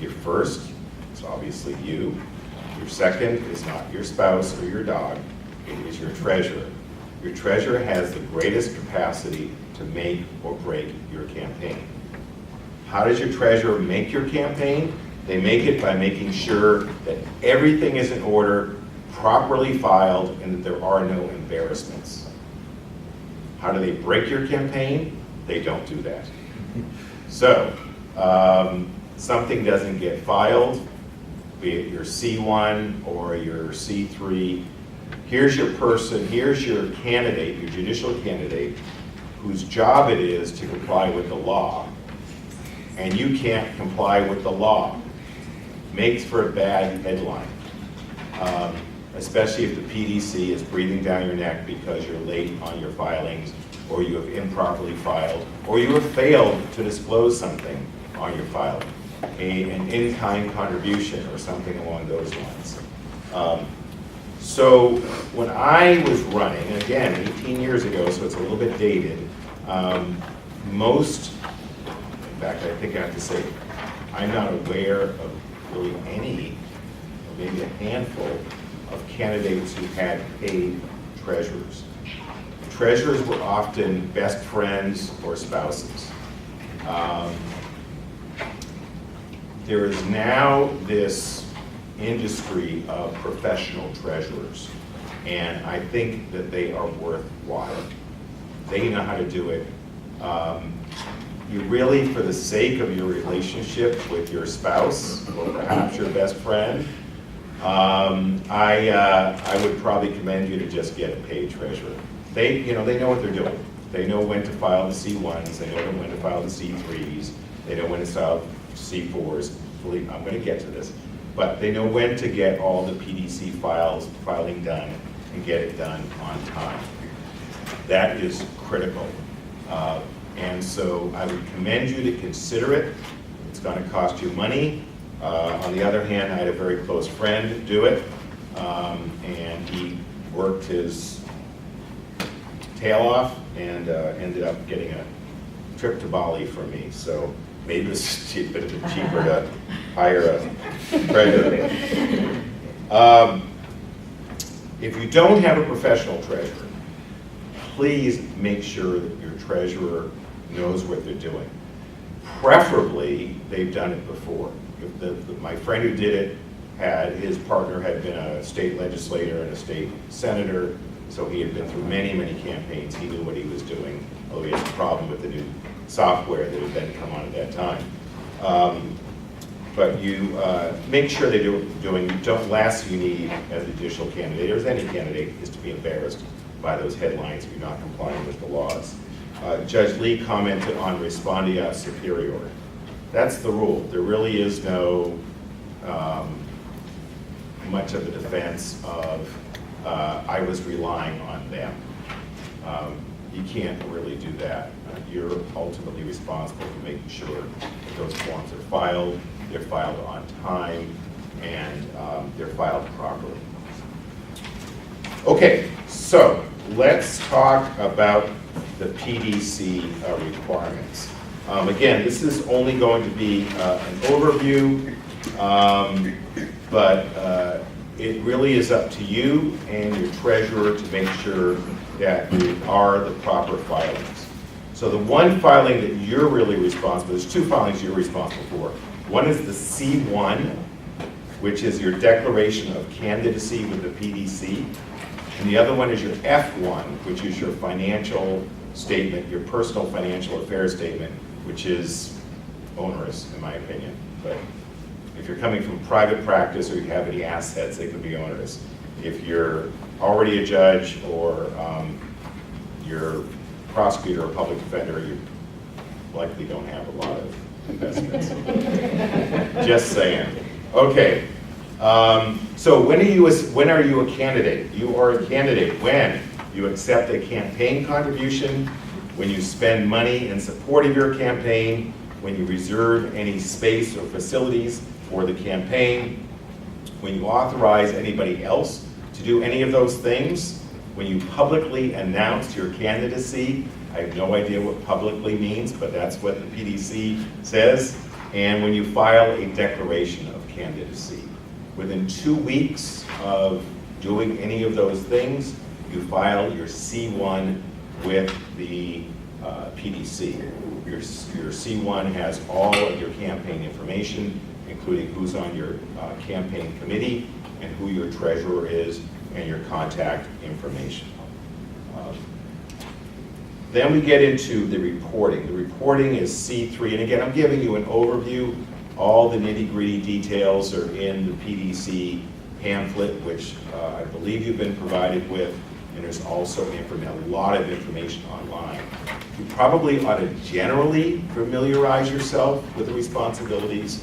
Your first is obviously you. Your second is not your spouse or your dog. It is your treasurer. Your treasurer has the greatest capacity to make or break your campaign. How does your treasurer make your campaign? They make it by making sure that everything is in order, properly filed, and that there are no embarrassments. How do they break your campaign? They don't do that. So, something doesn't get filed, be it your C1 or your C3. Here's your person, here's your candidate, your judicial candidate, whose job it is to comply with the law, and you can't comply with the law. Makes for a bad headline, especially if the PDC is breathing down your neck because you're late on your filings, or you have improperly filed, or you have failed to disclose something on your filing, an in-kind contribution or something along those lines. So when I was running, and again, 18 years ago, so it's a little bit dated, in fact, I think I have to say, I'm not aware of really any, or maybe a handful of candidates who had paid treasurers. Treasurers were often best friends or spouses. There is now this industry of professional treasurers, and I think that they are worthwhile. They know how to do it. You really, for the sake of your relationship with your spouse, or perhaps your best friend, I would probably commend you to just get a paid treasurer. They know what they're doing. They know when to file the C1s, they know when to file the C3s, they know when to file C4s. I'm going to get to this. But they know when to get all the PDC filing done and get it done on time. That is critical. And so I would commend you to consider it. It's going to cost you money. On the other hand, I had a very close friend do it, and he worked his tail off and ended up getting a trip to Bali for me. So maybe it was a bit cheaper to hire a treasurer. If you don't have a professional treasurer, please make sure that your treasurer knows what they're doing. Preferably, they've done it before. If my friend who did it his partner had been a state legislator and a state senator, so he had been through many, many campaigns. He knew what he was doing, although he has a problem with the new software that had then come on at that time. But you make sure they do doing. Last you need as a judicial candidate, or as any candidate, is to be embarrassed by those headlines if you're not complying with the laws. Judge Lee commented on respondeat superior. That's the rule. There really is no much of a defense of I was relying on them. You can't really do that. You're ultimately responsible for making sure that those forms are filed, they're filed on time, and they're filed properly. Okay, so let's talk about the PDC requirements. Again, this is only going to be an overview, but it really is up to you and your treasurer to make sure that there are the proper filings. So the one filing that you're really responsible, there's two filings you're responsible for. One is the C1, which is your declaration of candidacy with the PDC. And the other one is your F1, which is your financial statement, your personal financial affairs statement, which is onerous, in my opinion. But if you're coming from private practice or you have any assets, it can be onerous. If you're already a judge or you're a prosecutor or public defender, you likely don't have a lot of investments. Just saying. Okay. So when are you a candidate? You are a candidate when you accept a campaign contribution, when you spend money in support of your campaign, when you reserve any space or facilities for the campaign, when you authorize anybody else to do any of those things, when you publicly announce your candidacy. I have no idea what publicly means, but that's what the PDC says. And when you file a declaration of candidacy. Within 2 weeks of doing any of those things, you file your C1 with the PDC. Your C1 has all of your campaign information, including who's on your campaign committee and who your treasurer is and your contact information. Then we get into the reporting. The reporting is C3, and again, I'm giving you an overview. All the nitty-gritty details are in the PDC pamphlet, which I believe you've been provided with, and there's also a lot of information online. You probably ought to generally familiarize yourself with the responsibilities,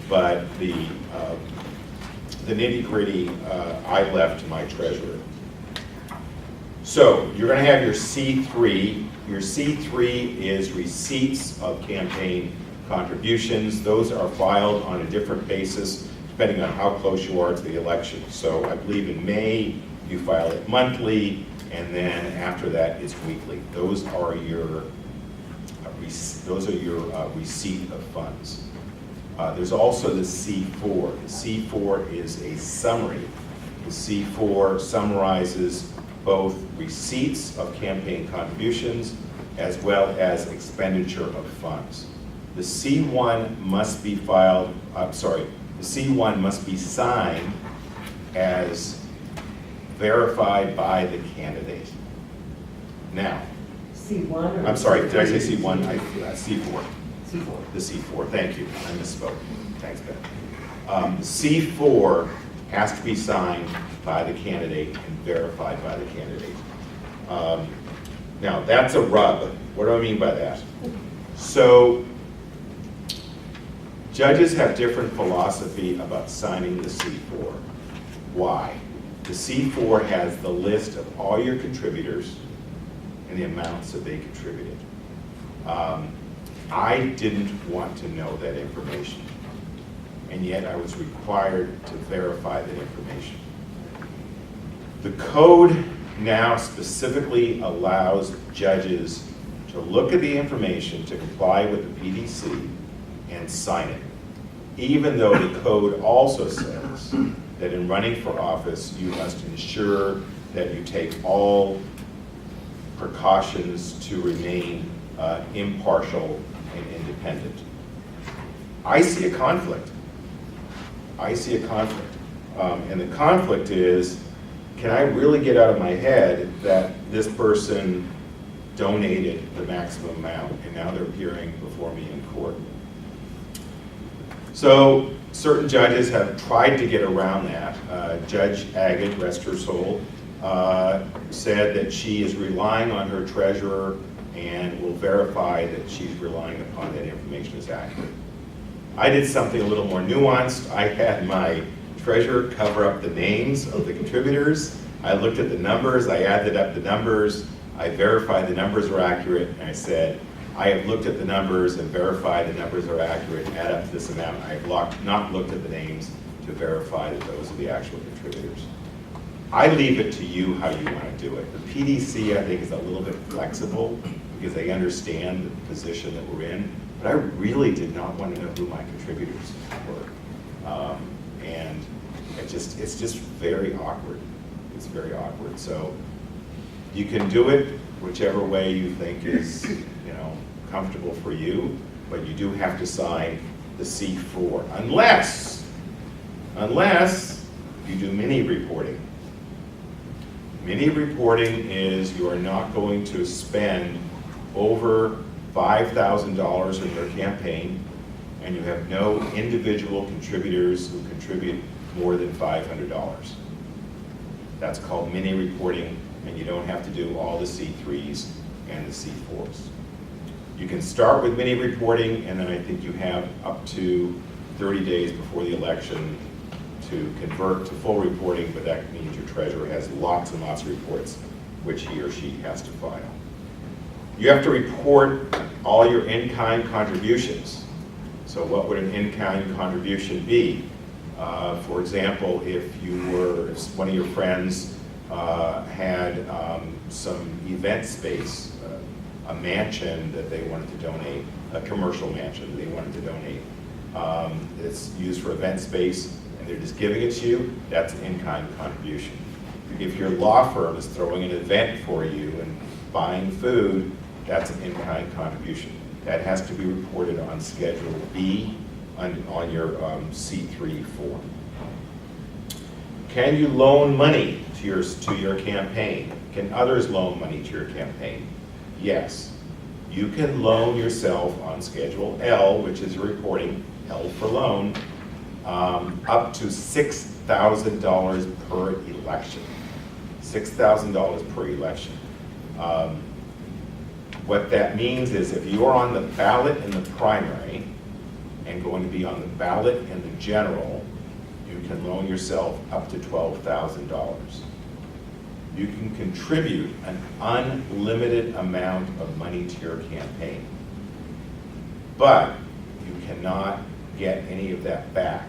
but the nitty-gritty I left to my treasurer. So you're going to have your C3. Your C3 is receipts of campaign contributions. Those are filed on a different basis depending on how close you are to the election. So I believe in May you file it monthly, and then after that it's weekly. Those are your receipt of funds. There's also the C4. The C4 is a summary. The C4 summarizes both receipts of campaign contributions as well as expenditure of funds. The C1 must be filed, the C1 must be signed as verified by the candidate. Now, C1 or? I'm sorry, did I say C1? C4. C4. The C4, thank you, I misspoke. Thanks, Ben. C4 has to be signed by the candidate and verified by the candidate. Now, that's a rub. What do I mean by that? So, judges have different philosophy about signing the C4. Why? The C4 has the list of all your contributors and the amounts that they contributed. I didn't want to know that information, and yet I was required to verify that information. The code now specifically allows judges to look at the information to comply with the PDC and sign it, even though the code also says that in running for office, you must ensure that you take all precautions to remain impartial and independent. I see a conflict. I see a conflict. And the conflict is, can I really get out of my head that this person donated the maximum amount and now they're appearing before me in court? So certain judges have tried to get around that. Judge Agate, rest her soul, said that she is relying on her treasurer and will verify that she's relying upon that information is accurate. I did something a little more nuanced. I had my treasurer cover up the names of the contributors. I looked at the numbers, I added up the numbers, I verified the numbers are accurate, and I said, I have looked at the numbers and verified the numbers are accurate, add up to this amount. I have not looked at the names to verify that those are the actual contributors. I leave it to you how you want to do it. The PDC, I think, is a little bit flexible because they understand the position that we're in, but I really did not want to know who my contributors were. And it's just very awkward. It's very awkward. So you can do it whichever way you think is, comfortable for you, but you do have to sign the C4, unless you do mini reporting. Mini reporting is you are not going to spend over $5,000 in your campaign, and you have no individual contributors who contribute more than $500. That's called mini reporting, and you don't have to do all the C3s and the C4s. You can start with mini reporting, and then I think you have up to 30 days before the election to convert to full reporting, but that means your treasurer has lots and lots of reports which he or she has to file. You have to report all your in-kind contributions. So what would an in-kind contribution be? For example, if one of your friends had some event space, a mansion that they wanted to donate, a commercial mansion that they wanted to donate, it's used for event space, and they're just giving it to you, that's an in-kind contribution. If your law firm is throwing an event for you and buying food, that's an in-kind contribution. That has to be reported on Schedule B on your C3 form. Can you loan money to your campaign? Can others loan money to your campaign? Yes. You can loan yourself on Schedule L, which is your reporting, L for loan, up to $6,000 per election. $6,000 per election. What that means is if you are on the ballot in the primary and going to be on the ballot in the general, you can loan yourself up to $12,000. You can contribute an unlimited amount of money to your campaign, but you cannot get any of that back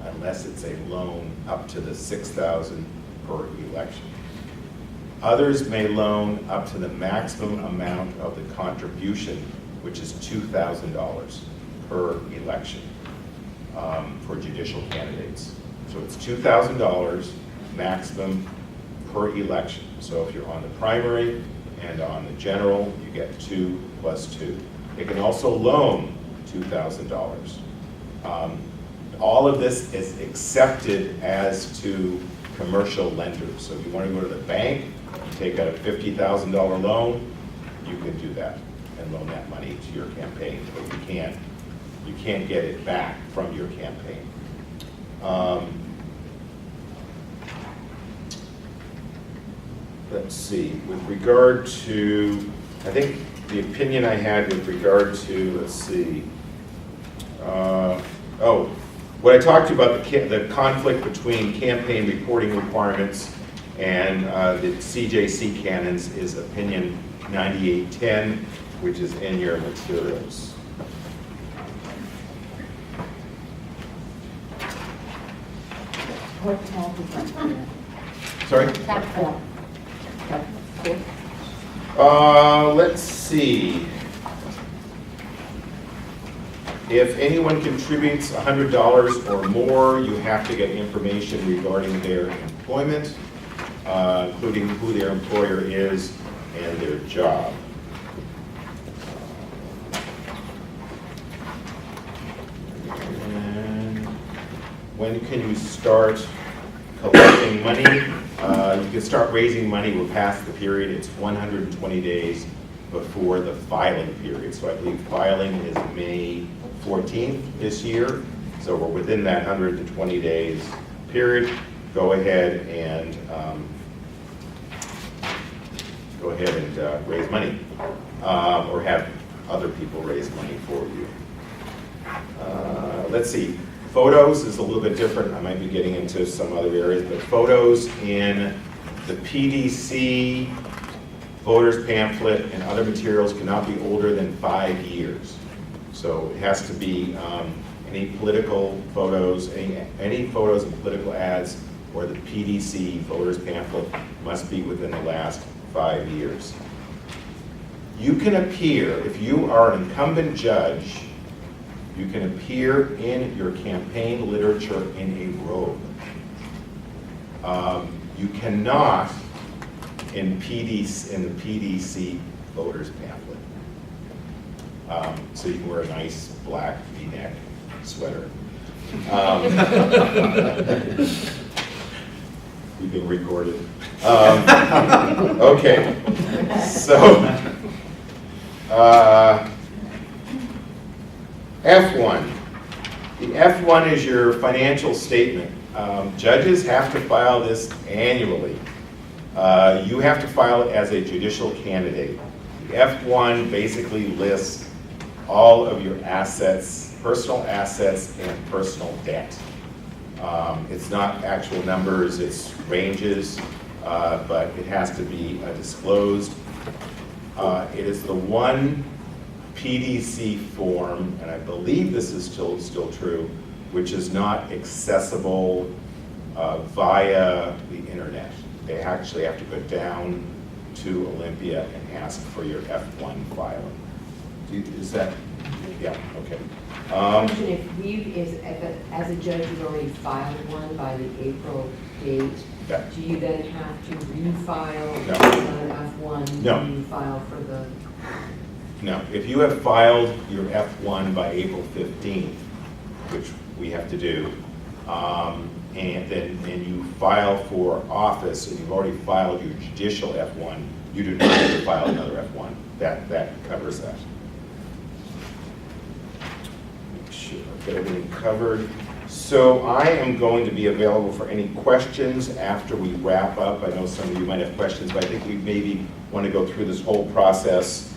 unless it's a loan up to the $6,000 per election. Others may loan up to the maximum amount of the contribution, which is $2,000 per election for judicial candidates. So it's $2,000 maximum per election. So if you're on the primary and on the general, you get 2 plus 2. It can also loan $2,000. All of this is accepted as to commercial lenders. So if you want to go to the bank, take out a $50,000 loan, you can do that and loan that money to your campaign, but you can't get it back from your campaign. Let's see, with regard to, I think the opinion I had with regard to, let's see, what I talked to you about the conflict between campaign reporting requirements and the CJC canons is opinion 9810, which is in your materials. What tab is that? Sorry? Tab 4. Tab 4? Let's see. If anyone contributes $100 or more, you have to get information regarding their employment, including who their employer is and their job. And when can you start collecting money? You can start raising money. We're past the period. It's 120 days before the filing period. So I believe filing is May 14th this year. So we're within that 120 days period. Go ahead and raise money, or have other people raise money for you. Let's see. Photos is a little bit different. I might be getting into some other areas, but photos in the PDC, voters pamphlet, and other materials cannot be older than 5 years. So it has to be any political photos, any photos of political ads, or the PDC voters pamphlet must be within the last 5 years. You can appear, if you are an incumbent judge, you can appear in your campaign literature in a robe. You cannot in the PDC voters pamphlet. So you can wear a nice black V-neck sweater. We've been recorded. Okay, so F1. The F1 is your financial statement. Judges have to file this annually. You have to file it as a judicial candidate. The F1 basically lists all of your assets, personal assets, and personal debt. It's not actual numbers, it's ranges, but it has to be disclosed. It is the one PDC form, and I believe this is still true, which is not accessible via the internet. They actually have to go down to Olympia and ask for your F1 filing. Is that, yeah, okay. Question, as a judge, you've already filed one by the April date, Yeah. do you then have to refile No. another F1? No. When you file for the, No, if you have filed your F1 by April 15th, which we have to do, and you file for office and you've already filed your judicial F1, you do not have to file another F1. That covers that. Make sure I've got everything covered. So I am going to be available for any questions after we wrap up. I know some of you might have questions, but I think we maybe want to go through this whole process.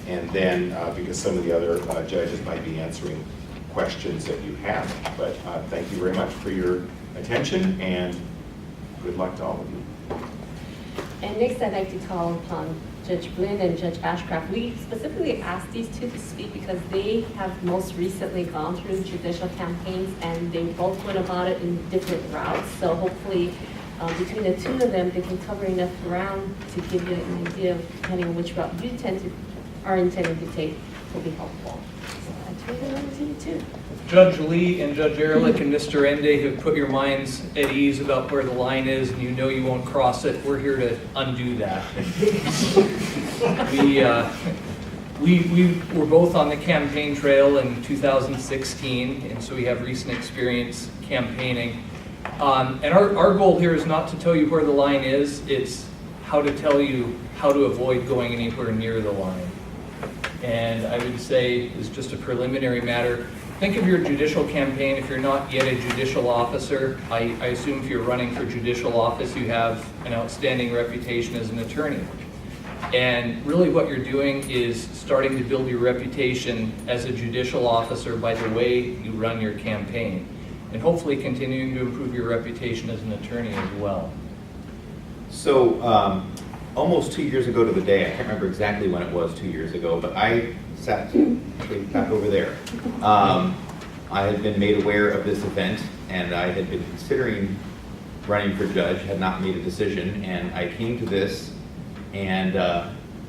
And then, because some of the other judges might be answering questions that you have. But thank you very much for your attention, and good luck to all of you. And next, I'd like to call upon Judge Blinn and Judge Ashcraft. We specifically asked these two to speak because they have most recently gone through judicial campaigns, and they both went about it in different routes. So hopefully, between the two of them, they can cover enough ground to give you an idea of depending on which route you are intending to take will be helpful. So I turn it over to you too. Judge Lee and Judge Erlich and Mr. Ende have put your minds at ease about where the line is, and you know you won't cross it. We're here to undo that. We were both on the campaign trail in 2016, and so we have recent experience campaigning. And our goal here is not to tell you where the line is, it's how to tell you how to avoid going anywhere near the line. And I would say, as just a preliminary matter, think of your judicial campaign. If you're not yet a judicial officer, I assume if you're running for judicial office, you have an outstanding reputation as an attorney. And really what you're doing is starting to build your reputation as a judicial officer by the way you run your campaign, and hopefully continuing to improve your reputation as an attorney as well. So almost 2 years ago to the day, I can't remember exactly when it was 2 years ago, but I sat back over there. I had been made aware of this event, and I had been considering running for judge, had not made a decision, and I came to this, and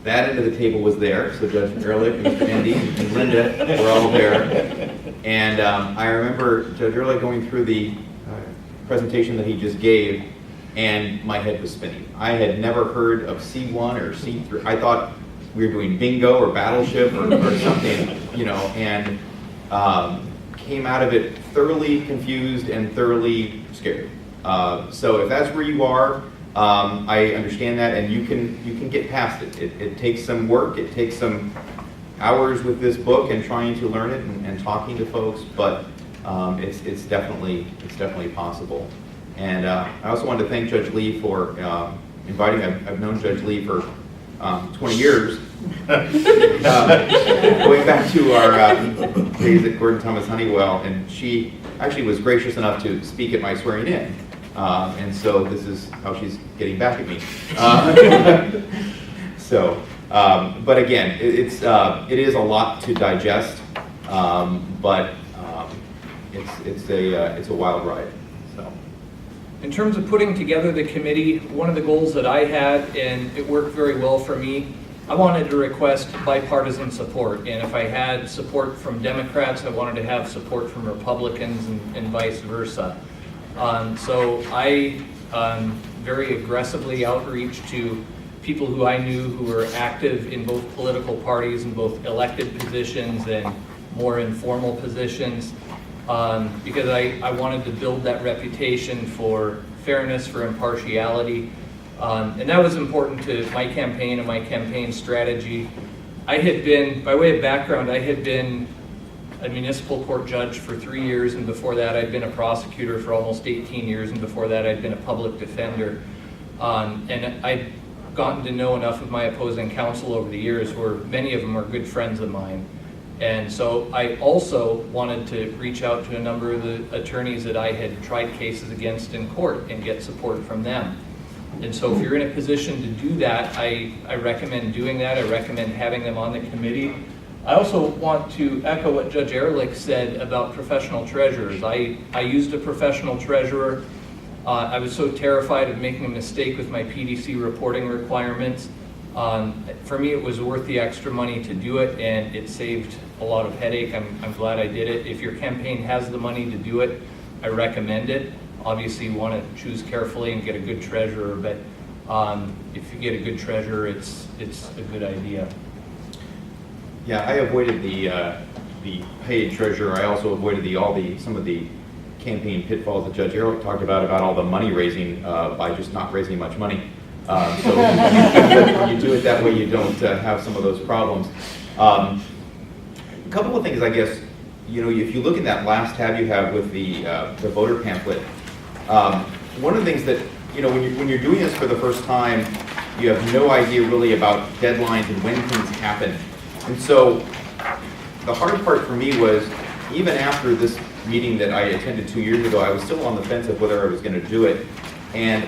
that end of the table was there, so Judge Erlich, Mr. Ende, and Linda were all there. And I remember Judge Erlich going through the presentation that he just gave, and my head was spinning. I had never heard of C1 or C3. I thought we were doing bingo or battleship or something, you know, and came out of it thoroughly confused and thoroughly scared. So if that's where you are, I understand that, and you can get past it. It takes some work. It takes some hours with this book and trying to learn it and talking to folks, but it's definitely possible. And I also wanted to thank Judge Lee for inviting. I've known Judge Lee for 20 years, going back to our days at Gordon Thomas Honeywell, and she actually was gracious enough to speak at my swearing in. And so this is how she's getting back at me. But again, it is a lot to digest, but it's a wild ride. So, in terms of putting together the committee, one of the goals that I had, and it worked very well for me, I wanted to request bipartisan support. And if I had support from Democrats, I wanted to have support from Republicans and vice versa. So I very aggressively outreach to people who I knew who were active in both political parties and both elected positions and more informal positions, because I wanted to build that reputation for fairness, for impartiality, and that was important to my campaign and my campaign strategy. I had been, by way of background, I had been a municipal court judge for 3 years, and before that I'd been a prosecutor for almost 18 years, and before that I'd been a public defender. And I'd gotten to know enough of my opposing counsel over the years, where many of them are good friends of mine. And so I also wanted to reach out to a number of the attorneys that I had tried cases against in court and get support from them. And so if you're in a position to do that, I recommend doing that. I recommend having them on the committee. I also want to echo what Judge Erlich said about professional treasurers. I used a professional treasurer. I was so terrified of making a mistake with my PDC reporting requirements. For me, it was worth the extra money to do it, and it saved a lot of headache. I'm glad I did it. If your campaign has the money to do it, I recommend it. Obviously, you want to choose carefully and get a good treasurer, but if you get a good treasurer, it's a good idea. yeah, I avoided the paid treasurer. I also avoided some of the campaign pitfalls that Judge Erlich talked about all the money raising by just not raising much money. So when you do it that way, you don't have some of those problems. A couple of things, I guess, you know, if you look in that last tab you have with the voter pamphlet, one of the things that, you know, when you're doing this for the first time, you have no idea really about deadlines and when things happen. And so the hard part for me was, even after this meeting that I attended 2 years ago, I was still on the fence of whether I was going to do it. And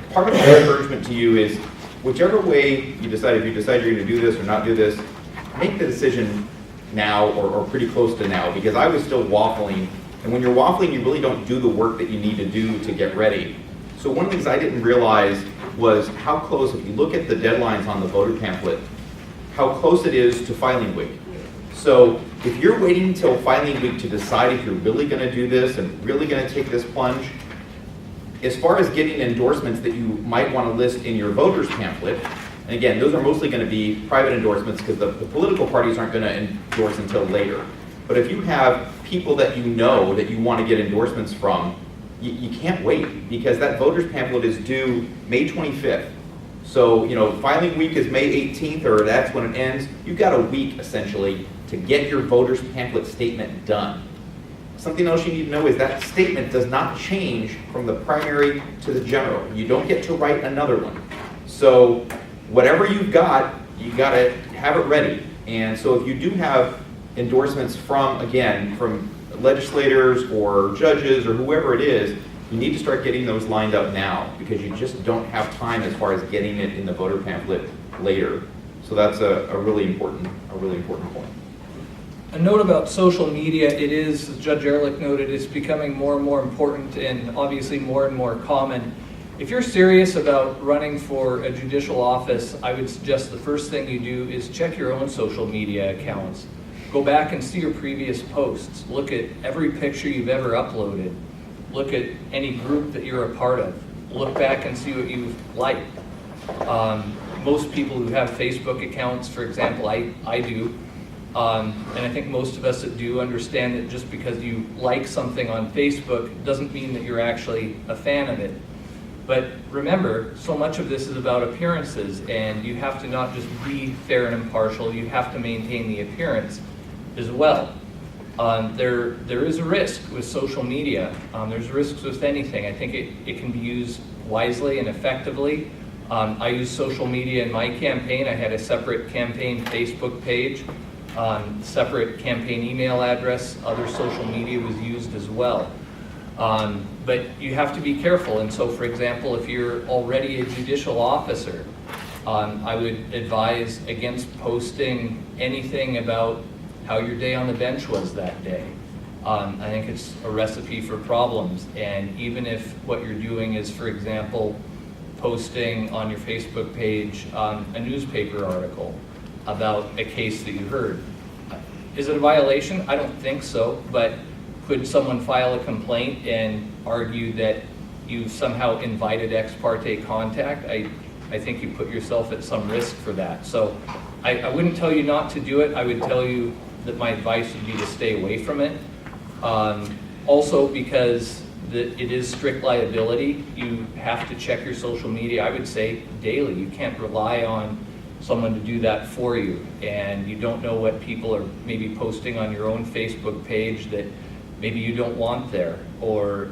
part of my encouragement to you is, whichever way you decide, if you decide you're going to do this or not do this, make the decision now or pretty close to now, because I was still waffling. And when you're waffling, you really don't do the work that you need to do to get ready. So one of the things I didn't realize was how close, if you look at the deadlines on the voter pamphlet, how close it is to filing week. So if you're waiting until filing week to decide if you're really going to do this and really going to take this plunge, as far as getting endorsements that you might want to list in your voters pamphlet, and again, those are mostly going to be private endorsements because the political parties aren't going to endorse until later. But if you have people that you know that you want to get endorsements from, you can't wait, because that voters pamphlet is due May 25th. So, you know, filing week is May 18th, or that's when it ends. You've got a week, essentially, to get your voters pamphlet statement done. Something else you need to know is that statement does not change from the primary to the general. You don't get to write another one. So whatever you've got, you got to have it ready. And so if you do have endorsements from legislators or judges or whoever it is, you need to start getting those lined up now, because you just don't have time as far as getting it in the voter pamphlet later. So that's a really important point. A note about social media: it is, as Judge Erlich noted, it's becoming more and more important and obviously more and more common. If you're serious about running for a judicial office, I would suggest the first thing you do is check your own social media accounts. Go back and see your previous posts. Look at every picture you've ever uploaded. Look at any group that you're a part of. Look back and see what you've liked. Most people who have Facebook accounts, for example, I do, and I think most of us that do understand that just because you like something on Facebook doesn't mean that you're actually a fan of it. But remember, so much of this is about appearances, and you have to not just be fair and impartial, you have to maintain the appearance as well. There is a risk with social media. There's risks with anything. I think it can be used wisely and effectively. I use social media in my campaign. I had a separate campaign Facebook page, separate campaign email address. Other social media was used as well. But you have to be careful. And so, for example, if you're already a judicial officer, I would advise against posting anything about how your day on the bench was that day. I think it's a recipe for problems. And even if what you're doing is, for example, posting on your Facebook page a newspaper article about a case that you heard, is it a violation? I don't think so, but could someone file a complaint and argue that you somehow invited ex parte contact? I think you put yourself at some risk for that. So I wouldn't tell you not to do it. I would tell you that my advice would be to stay away from it. Also, because it is strict liability, you have to check your social media, I would say, daily. You can't rely on someone to do that for you. And you don't know what people are maybe posting on your own Facebook page that maybe you don't want there. Or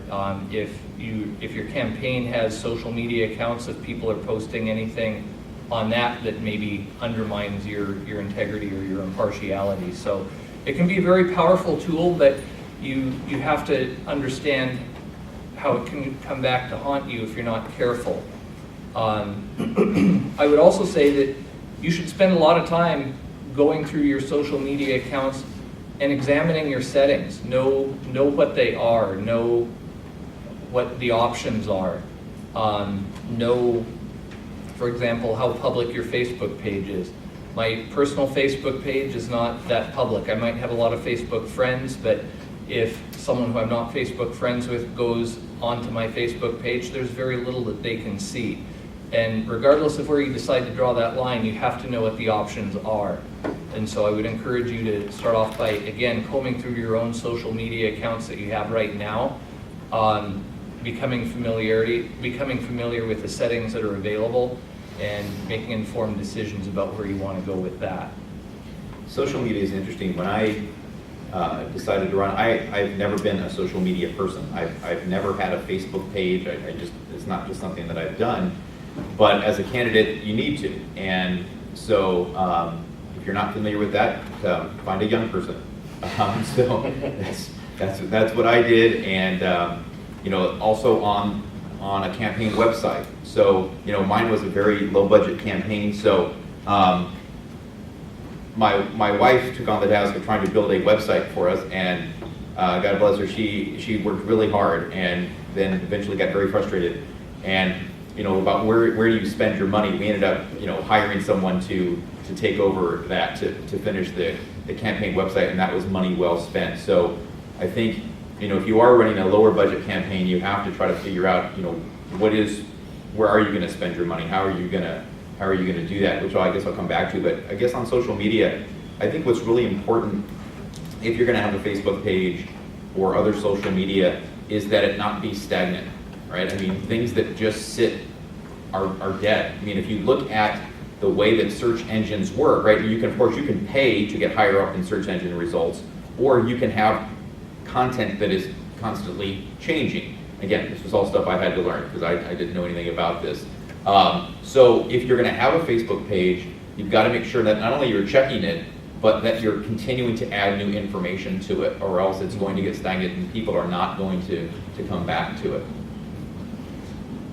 if your campaign has social media accounts, if people are posting anything on that maybe undermines your integrity or your impartiality. So it can be a very powerful tool, but you have to understand how it can come back to haunt you if you're not careful. I would also say that you should spend a lot of time going through your social media accounts and examining your settings. Know what they are, know what the options are, know, for example, how public your Facebook page is. My personal Facebook page is not that public. I might have a lot of Facebook friends, but if someone who I'm not Facebook friends with goes onto my Facebook page, there's very little that they can see. And regardless of where you decide to draw that line, you have to know what the options are. And so I would encourage you to start off by, again, combing through your own social media accounts that you have right now, becoming familiar with the settings that are available, and making informed decisions about where you want to go with that. Social media is interesting. When I decided to run, I've never been a social media person. I've never had a Facebook page. It's not just something that I've done. But as a candidate, you need to. And so if you're not familiar with that, find a young person. So that's what I did. And also on a campaign website. So mine was a very low budget campaign. So my wife took on the task of trying to build a website for us, and God bless her, she worked really hard, and then eventually got very frustrated. And about where do you spend your money? We ended up hiring someone to take over that to finish the campaign website, and that was money well spent. So I think if you are running a lower budget campaign, you have to try to figure out where are you going to spend your money? How are you going to do that? Which I guess I'll come back to. But I guess on social media, I think what's really important if you're going to have a Facebook page or other social media is that it not be stagnant, right? I mean, things that just sit are dead. I mean, if you look at the way that search engines work, right? Of course, you can pay to get higher up in search engine results, or you can have content that is constantly changing. Again, this was all stuff I had to learn because I didn't know anything about this. So if you're going to have a Facebook page, you've got to make sure that not only you're checking it, but that you're continuing to add new information to it, or else it's going to get stagnant and people are not going to come back to it.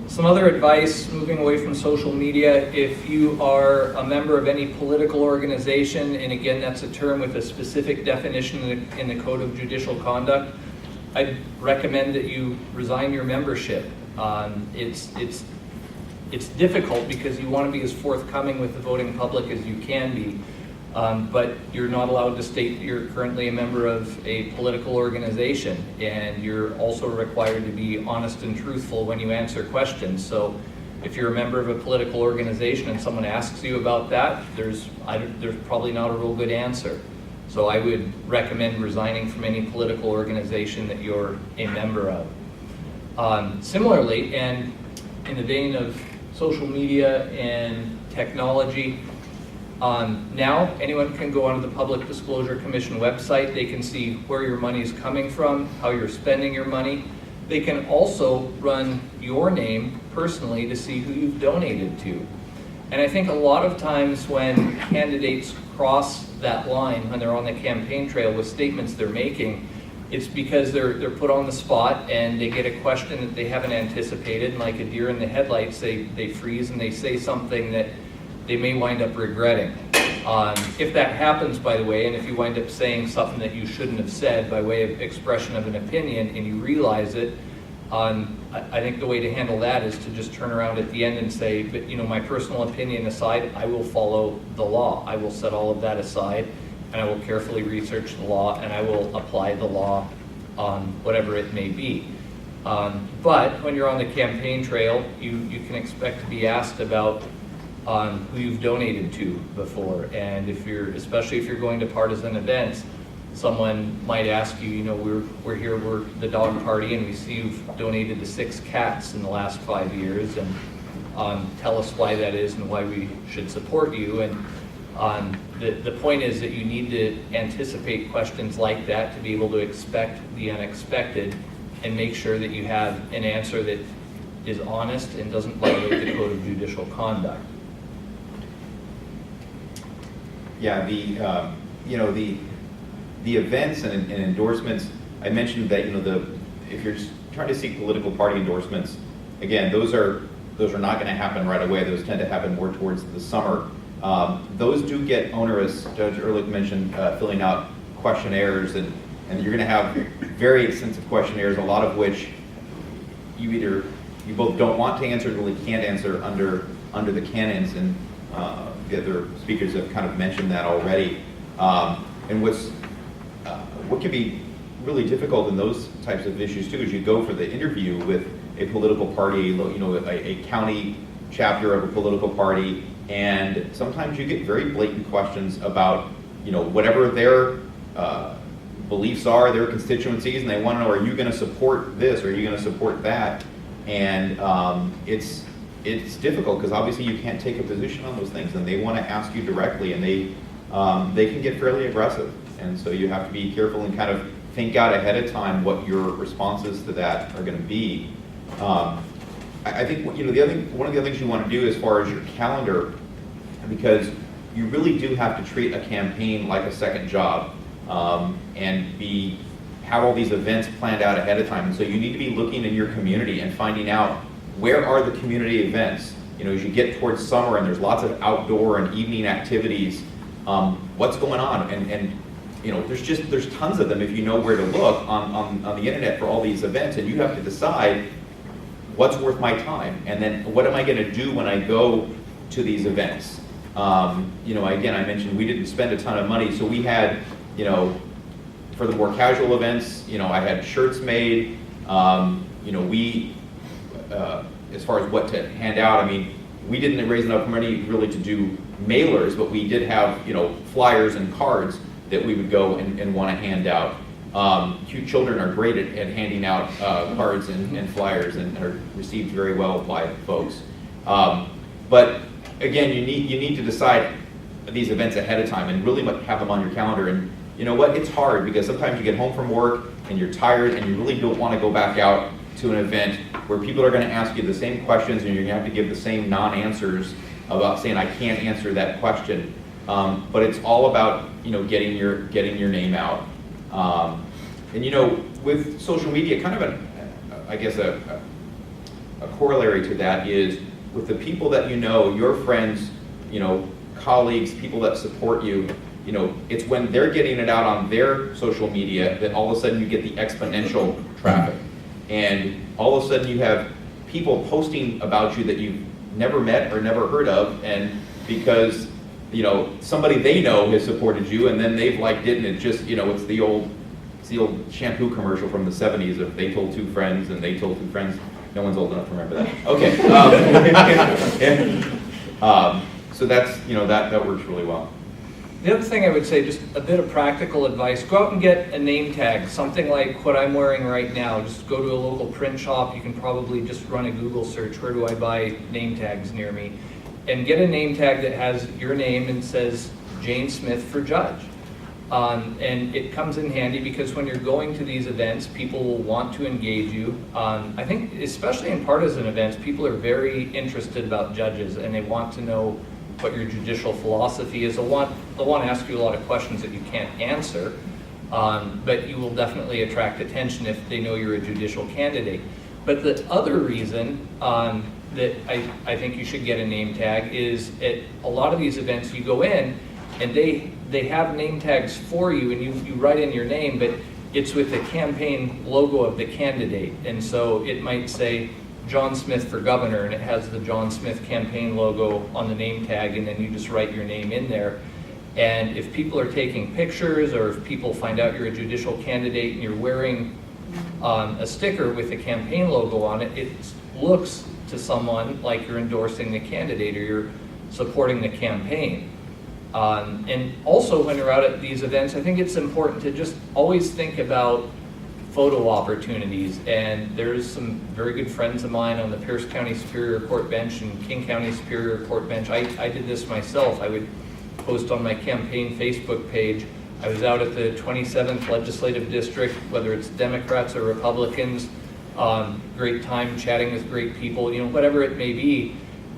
Some other advice, moving away from social media, if you are a member of any political organization, and again, that's a term with a specific definition in the Code of Judicial Conduct, I'd recommend that you resign your membership. It's difficult because you want to be as forthcoming with the voting public as you can be, but you're not allowed to state you're currently a member of a political organization, and you're also required to be honest and truthful when you answer questions. So if you're a member of a political organization and someone asks you about that, there's probably not a real good answer. So I would recommend resigning from any political organization that you're a member of. Similarly, and in the vein of social media and technology, now anyone can go onto the Public Disclosure Commission website. They can see where your money is coming from, how you're spending your money. They can also run your name personally to see who you've donated to. And I think a lot of times when candidates cross that line, when they're on the campaign trail with statements they're making, it's because they're put on the spot and they get a question that they haven't anticipated, and like a deer in the headlights, they freeze and they say something that they may wind up regretting. If that happens, by the way, and if you wind up saying something that you shouldn't have said by way of expression of an opinion and you realize it, I think the way to handle that is to just turn around at the end and say, but my personal opinion aside, I will follow the law. I will set all of that aside, and I will carefully research the law, and I will apply the law on whatever it may be. But when you're on the campaign trail, you can expect to be asked about who you've donated to before, and especially if you're going to partisan events, someone might ask you, we're here, we're the dog party, and we see you've donated to 6 cats in the last 5 years, and tell us why that is and why we should support you. And the point is that you need to anticipate questions like that to be able to expect the unexpected and make sure that you have an answer that is honest and doesn't violate the Code of Judicial Conduct. Yeah, the events and endorsements, I mentioned that, if you're just trying to seek political party endorsements, again, those are not going to happen right away. Those tend to happen more towards the summer. Those do get onerous. Judge Erlich mentioned filling out questionnaires, and you're going to have very extensive questionnaires, a lot of which you both don't want to answer and really can't answer under the canons, and the other speakers have kind of mentioned that already. And what can be really difficult in those types of issues too is you go for the interview with a political party, a county chapter of a political party, and sometimes you get very blatant questions about whatever their beliefs are, their constituencies, and they want to know, are you going to support this, or are you going to support that? And it's difficult because obviously you can't take a position on those things, and they want to ask you directly, and they can get fairly aggressive, and so you have to be careful and kind of think out ahead of time what your responses to that are going to be. I think one of the other things you want to do as far as your calendar, because you really do have to treat a campaign like a second job, and have all these events planned out ahead of time. And so you need to be looking in your community and finding out where are the community events. As you get towards summer and there's lots of outdoor and evening activities, what's going on? And there's tons of them if you know where to look on the internet for all these events, and you have to decide what's worth my time, and then what am I going to do when I go to these events. Again, I mentioned we didn't spend a ton of money, so we had, for the more casual events, I had shirts made. We, as far as what to hand out, we didn't raise enough money really to do mailers, but we did have, flyers and cards that we would go and want to hand out. Cute children are great at handing out cards and flyers, and are received very well by folks. But again, you need to decide these events ahead of time and really have them on your calendar. And you know what? It's hard because sometimes you get home from work and you're tired and you really don't want to go back out to an event where people are going to ask you the same questions and you're going to have to give the same non-answers about saying, I can't answer that question. But it's all about getting your name out. And with social media, kind of a corollary to that is with the people that your friends, colleagues, people that support you, it's when they're getting it out on their social media that all of a sudden you get the exponential traffic. And all of a sudden you have people posting about you that you've never met or never heard of, and because, you know, somebody they know has supported you, and then they've liked it, and it just, you know, it's the old shampoo commercial from the 70s of they told two friends and they told two friends. No one's old enough to remember that. Okay. So that's, you know, that works really well. The other thing I would say, just a bit of practical advice, go out and get a name tag, something like what I'm wearing right now. Just go to a local print shop. You can probably just run a Google search, where do I buy name tags near me? And get a name tag that has your name and says Jane Smith for judge. And it comes in handy because when you're going to these events, people will want to engage you. I think especially in partisan events, people are very interested about judges, and they want to know what your judicial philosophy is. They'll want to ask you a lot of questions that you can't answer, but you will definitely attract attention if they know you're a judicial candidate. But the other reason that I think you should get a name tag is at a lot of these events you go in and they have name tags for you, and you write in your name, but it's with the campaign logo of the candidate. And so it might say John Smith for governor, and it has the John Smith campaign logo on the name tag, and then you just write your name in there. And if people are taking pictures, or if people find out you're a judicial candidate and you're wearing a sticker with the campaign logo on it, it looks to someone like you're endorsing the candidate or you're supporting the campaign. And also when you're out at these events, I think it's important to just always think about photo opportunities. And there's some very good friends of mine on the Pierce County Superior Court bench and King County Superior Court bench. I did this myself. I would post on my campaign Facebook page. I was out at the 27th Legislative District, whether it's Democrats or Republicans, great time chatting with great people, you know, whatever it may be.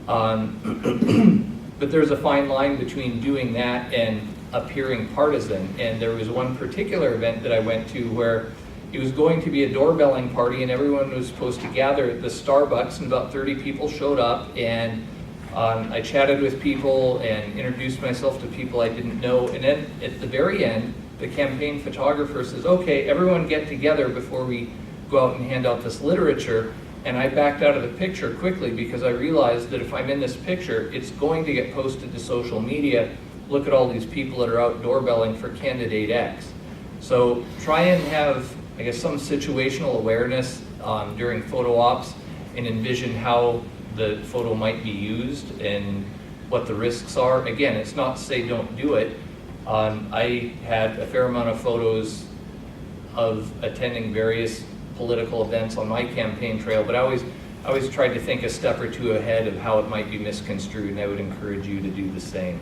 But there's a fine line between doing that and appearing partisan. And there was one particular event that I went to where it was going to be a doorbelling party, and everyone was supposed to gather at the Starbucks, and about 30 people showed up, and I chatted with people and introduced myself to people I didn't know. And then at the very end, the campaign photographer says, okay, everyone get together before we go out and hand out this literature. And I backed out of the picture quickly because I realized that if I'm in this picture, it's going to get posted to social media. Look at all these people that are out doorbelling for candidate X. So try and have, I guess, some situational awareness during photo ops, and envision how the photo might be used and what the risks are. Again, it's not to say don't do it. I had a fair amount of photos of attending various political events on my campaign trail, but I always tried to think a step or two ahead of how it might be misconstrued, and I would encourage you to do the same.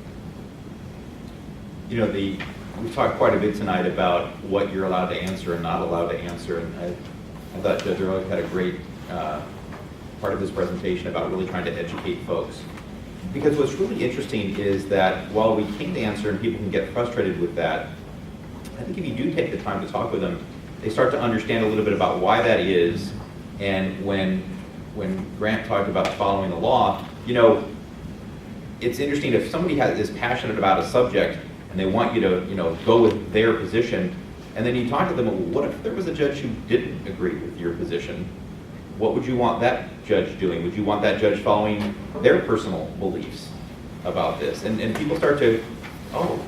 You know, we've talked quite a bit tonight about what you're allowed to answer and not allowed to answer, and I thought Judge Erlich had a great part of his presentation about really trying to educate folks. Because what's really interesting is that while we can't answer and people can get frustrated with that, I think if you do take the time to talk with them, they start to understand a little bit about why that is. And when Grant talked about following the law, you know, it's interesting if somebody is passionate about a subject and they want you to, you know, go with their position, and then you talk to them, well, what if there was a judge who didn't agree with your position? What would you want that judge doing? Would you want that judge following their personal beliefs about this? And people start to, oh,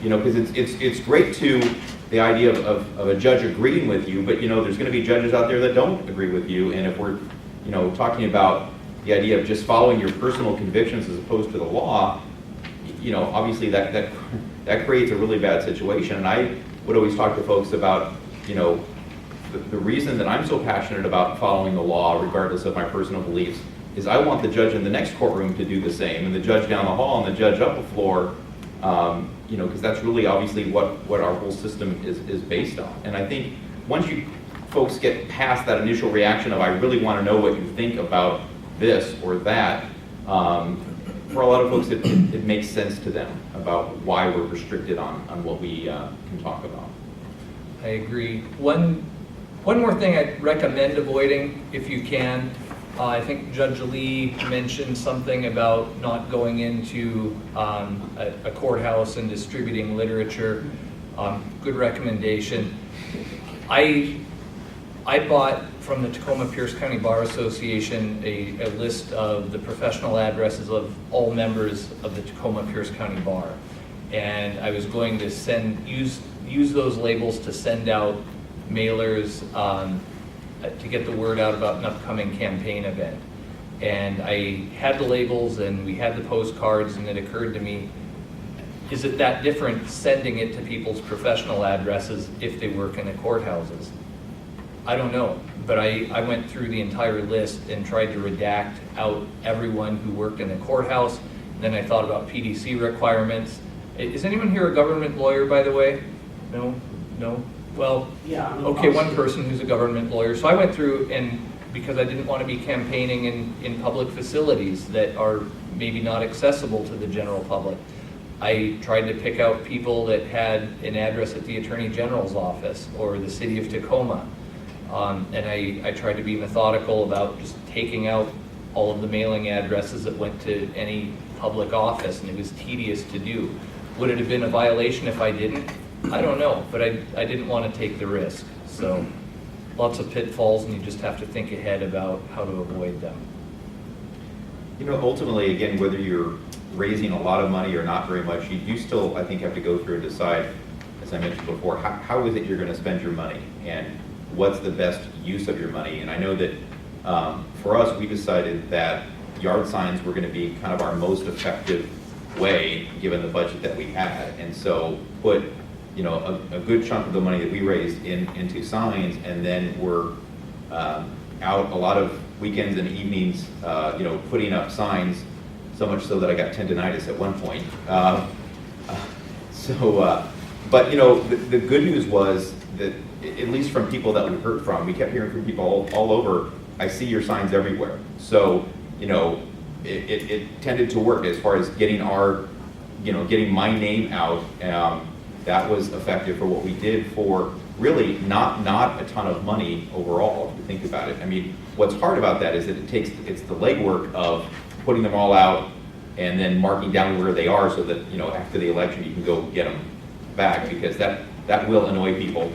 you know, because it's great to the idea of a judge agreeing with you, but you know, there's going to be judges out there that don't agree with you. And if we're, you know, talking about the idea of just following your personal convictions as opposed to the law, you know, obviously that creates a really bad situation. And I would always talk to folks about, you know, the reason that I'm so passionate about following the law, regardless of my personal beliefs, is I want the judge in the next courtroom to do the same, and the judge down the hall and the judge up the floor, you know, because that's really obviously what our whole system is based on. And I think once you folks get past that initial reaction of I really want to know what you think about this or that, for a lot of folks it makes sense to them about why we're restricted on what we can talk about. I agree. One more thing I'd recommend avoiding if you can. I think Judge Lee mentioned something about not going into a courthouse and distributing literature. Good recommendation. I bought from the Tacoma Pierce County Bar Association a list of the professional addresses of all members of the Tacoma Pierce County Bar. And I was going to use those labels to send out mailers to get the word out about an upcoming campaign event. And I had the labels and we had the postcards, and it occurred to me, is it that different sending it to people's professional addresses if they work in the courthouses? I don't know, but I went through the entire list and tried to redact out everyone who worked in the courthouse. Then I thought about PDC requirements. Is anyone here a government lawyer, by the way? No? No? Well, Yeah. okay, one person who's a government lawyer. So I went through, and because I didn't want to be campaigning in public facilities that are maybe not accessible to the general public, I tried to pick out people that had an address at the Attorney General's office or the city of Tacoma. And I tried to be methodical about just taking out all of the mailing addresses that went to any public office, and it was tedious to do. Would it have been a violation if I didn't? I don't know, but I didn't want to take the risk. So lots of pitfalls, and you just have to think ahead about how to avoid them. You know, ultimately, again, whether you're raising a lot of money or not very much, you do still, I think, have to go through and decide, as I mentioned before, how is it you're going to spend your money, and what's the best use of your money. And I know that for us, we decided that yard signs were going to be kind of our most effective way, given the budget that we had, and so put, you know, a good chunk of the money that we raised into signs, and then we're out a lot of weekends and evenings, you know, putting up signs, so much so that I got tendonitis at one point. But you know, the good news was that, at least from people that we heard from, we kept hearing from people all over, I see your signs everywhere. So, you know, it tended to work as far as getting getting my name out. That was effective for what we did for really not a ton of money overall, if you think about it. I mean, what's hard about that is that it's the legwork of putting them all out and then marking down where they are so that, you know, after the election you can go get them back, because that will annoy people.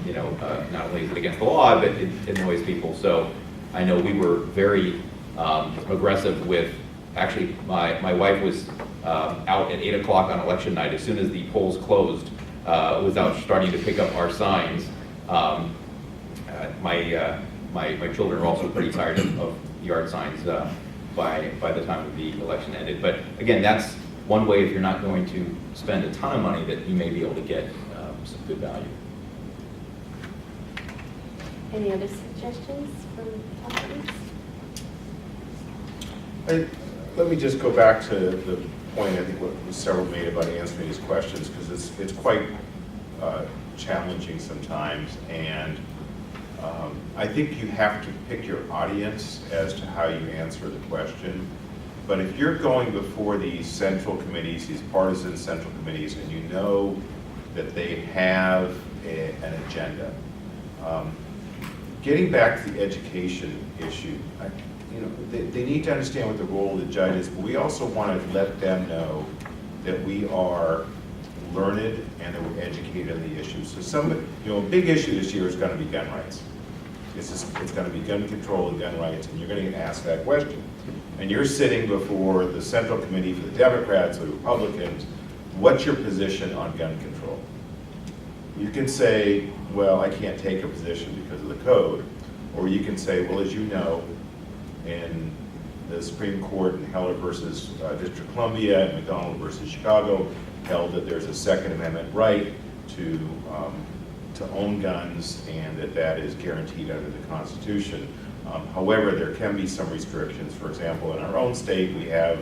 You know, not only is it against the law, but it annoys people. So I know we were very aggressive with, actually my wife was out at 8 o'clock on election night. As soon as the polls closed, was out starting to pick up our signs. My children were also pretty tired of yard signs by the time the election ended. But again, that's one way, if you're not going to spend a ton of money, that you may be able to get some good value. Any other suggestions from colleagues? Let me just go back to the point I think what several made about answering these questions, because it's quite challenging sometimes, and I think you have to pick your audience as to how you answer the question. But if you're going before these central committees, these partisan central committees, and you know that they have an agenda, getting back to the education issue, you know, they need to understand what the role of the judge is, but we also want to let them know that we are learned and that we're educated on the issues. So a big issue this year is going to be gun rights. It's going to be gun control and gun rights, and you're going to get asked that question. And you're sitting before the Central Committee for the Democrats or the Republicans. What's your position on gun control? You can say, well, I can't take a position because of the code. Or you can say, well, as you know, in the Supreme Court in Heller versus District of Columbia and McDonald versus Chicago held that there's a Second Amendment right to own guns, and that is guaranteed under the Constitution. However, there can be some restrictions. For example, in our own state, we have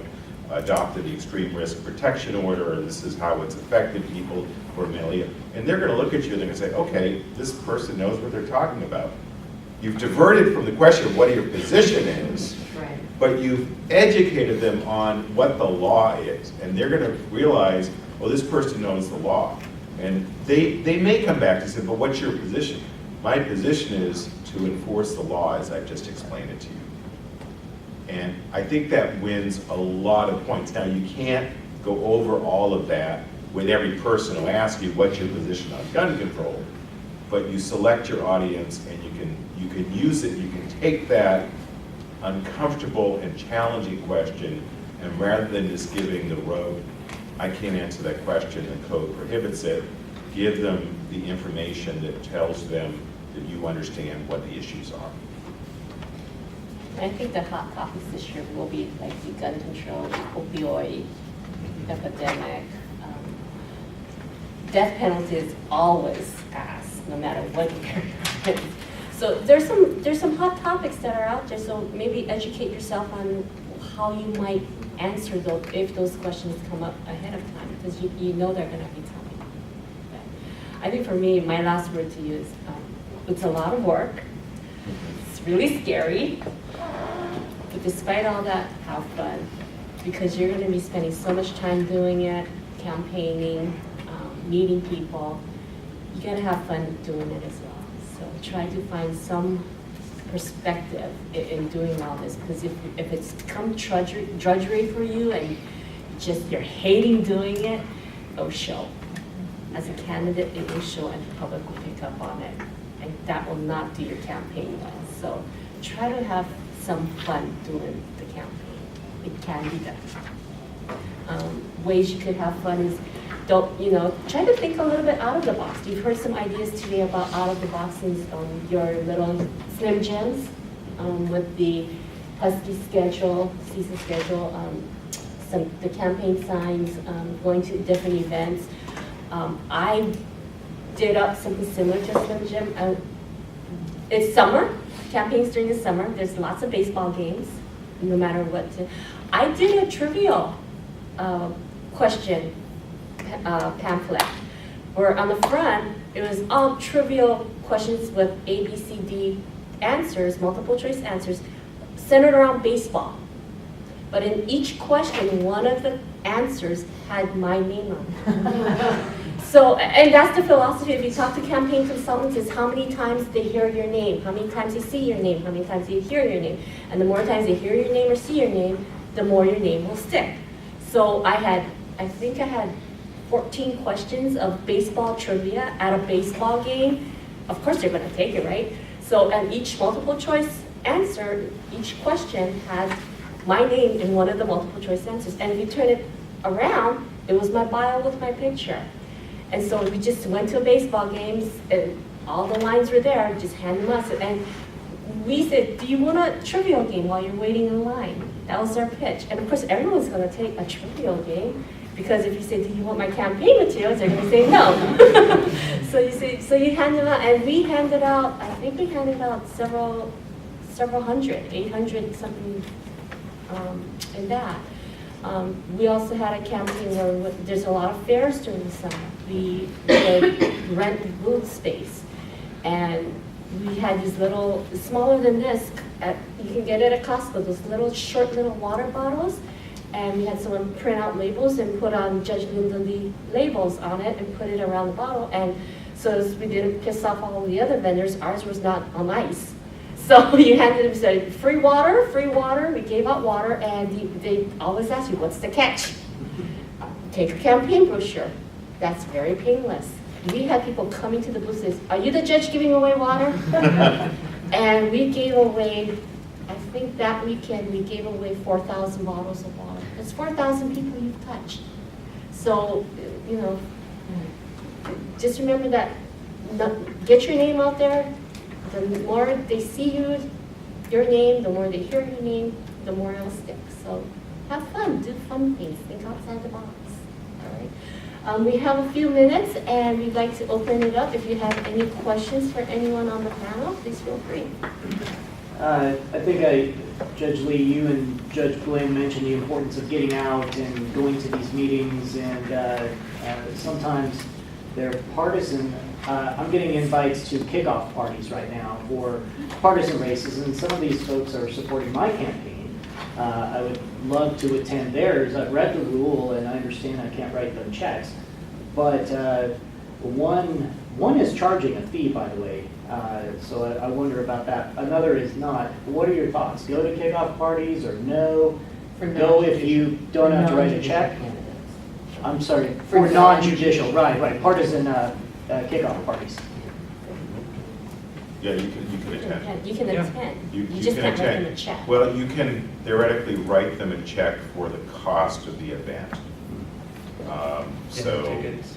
adopted the Extreme Risk Protection Order, and this is how it's affected people who are mentally ill. And they're going to look at you and they're going to say, okay, this person knows what they're talking about. You've diverted from the question of what your position is, Right. but you've educated them on what the law is, and they're going to realize, oh, this person knows the law. And they may come back and say, but what's your position? My position is to enforce the law as I've just explained it to you. And I think that wins a lot of points. Now, you can't go over all of that with every person who asks you what's your position on gun control, but you select your audience and you can use it, you can take that uncomfortable and challenging question, and rather than just giving the rote, I can't answer that question, the code prohibits it, give them the information that tells them that you understand what the issues are. I think the hot topics this year will be like the gun control, opioid epidemic. Death penalty is always asked, no matter what year. So there's some hot topics that are out there, so maybe educate yourself on how you might answer those if those questions come up ahead of time, because you know they're going to be coming. Okay. I think for me, my last word to you is it's a lot of work. It's really scary. But despite all that, have fun, because you're going to be spending so much time doing it, campaigning, meeting people. You got to have fun doing it as well. So try to find some perspective in doing all this, because if it's become drudgery for you and you're hating doing it, it'll show. As a candidate, it will show, and the public will pick up on it, and that will not do your campaign well. So try to have some fun doing the campaign. It can be done. Ways you could have fun is try to think a little bit out of the box. You've heard some ideas today about out of the boxes, your little slim gems with the Husky schedule, season schedule, the campaign signs, going to different events. I did up something similar to a slim gem. It's summer, campaigns during the summer. There's lots of baseball games, no matter what. I did a trivial question pamphlet, where on the front it was all trivial questions with A, B, C, D answers, multiple choice answers, centered around baseball. But in each question, one of the answers had my name on it. So, and that's the philosophy. If you talk to campaign consultants, is how many times they hear your name, how many times they see your name, how many times they hear your name. And the more times they hear your name or see your name, the more your name will stick. So I think I had 14 questions of baseball trivia at a baseball game. Of course they're going to take it, right? So, and each multiple choice answer, each question had my name in one of the multiple choice answers. And if you turn it around, it was my bio with my picture. And so we just went to a baseball game, and all the lines were there, just hand them us. And we said, do you want a trivial game while you're waiting in line? That was our pitch. And of course, everyone's going to take a trivial game, because if you say, do you want my campaign materials, they're going to say no. So you hand them out, and we handed out, I think we handed out several hundred, 800 something in that. We also had a campaign where there's a lot of fairs during the summer. We would rent booth space, and we had these little, smaller than this, you can get it at Costco, those short little water bottles. And we had someone print out labels and put on Judge Linda Lee labels on it and put it around the bottle. And so as we didn't piss off all the other vendors, ours was not on ice. So you handed them, said, free water, free water. We gave out water, and they always ask you, what's the catch? Take a campaign brochure. That's very painless. We had people coming to the booth and say, are you the judge giving away water? And we gave away, I think that weekend, we gave away 4,000 bottles of water. That's 4,000 people you've touched. So, just remember that, get your name out there. The more they see your name, the more they hear your name, the more it'll stick. So have fun, do fun things, think outside the box. All right. We have a few minutes, and we'd like to open it up. If you have any questions for anyone on the panel, please feel free. I think Judge Lee, you and Judge Blinn mentioned the importance of getting out and going to these meetings, and sometimes they're partisan. I'm getting invites to kickoff parties right now for partisan races, and some of these folks are supporting my campaign. I would love to attend theirs. I've read the rule, and I understand I can't write them checks, but one is charging a fee, by the way. So I wonder about that. Another is not. What are your thoughts? Go to kickoff parties or no? Go if you don't have to write a check? I'm sorry, for non-judicial, right, partisan kickoff parties. Yeah, you can attend. You can Yeah. attend. You just can can't write them attend. a check. Well, you can theoretically write them a check for the cost of the event. Dinner So, tickets,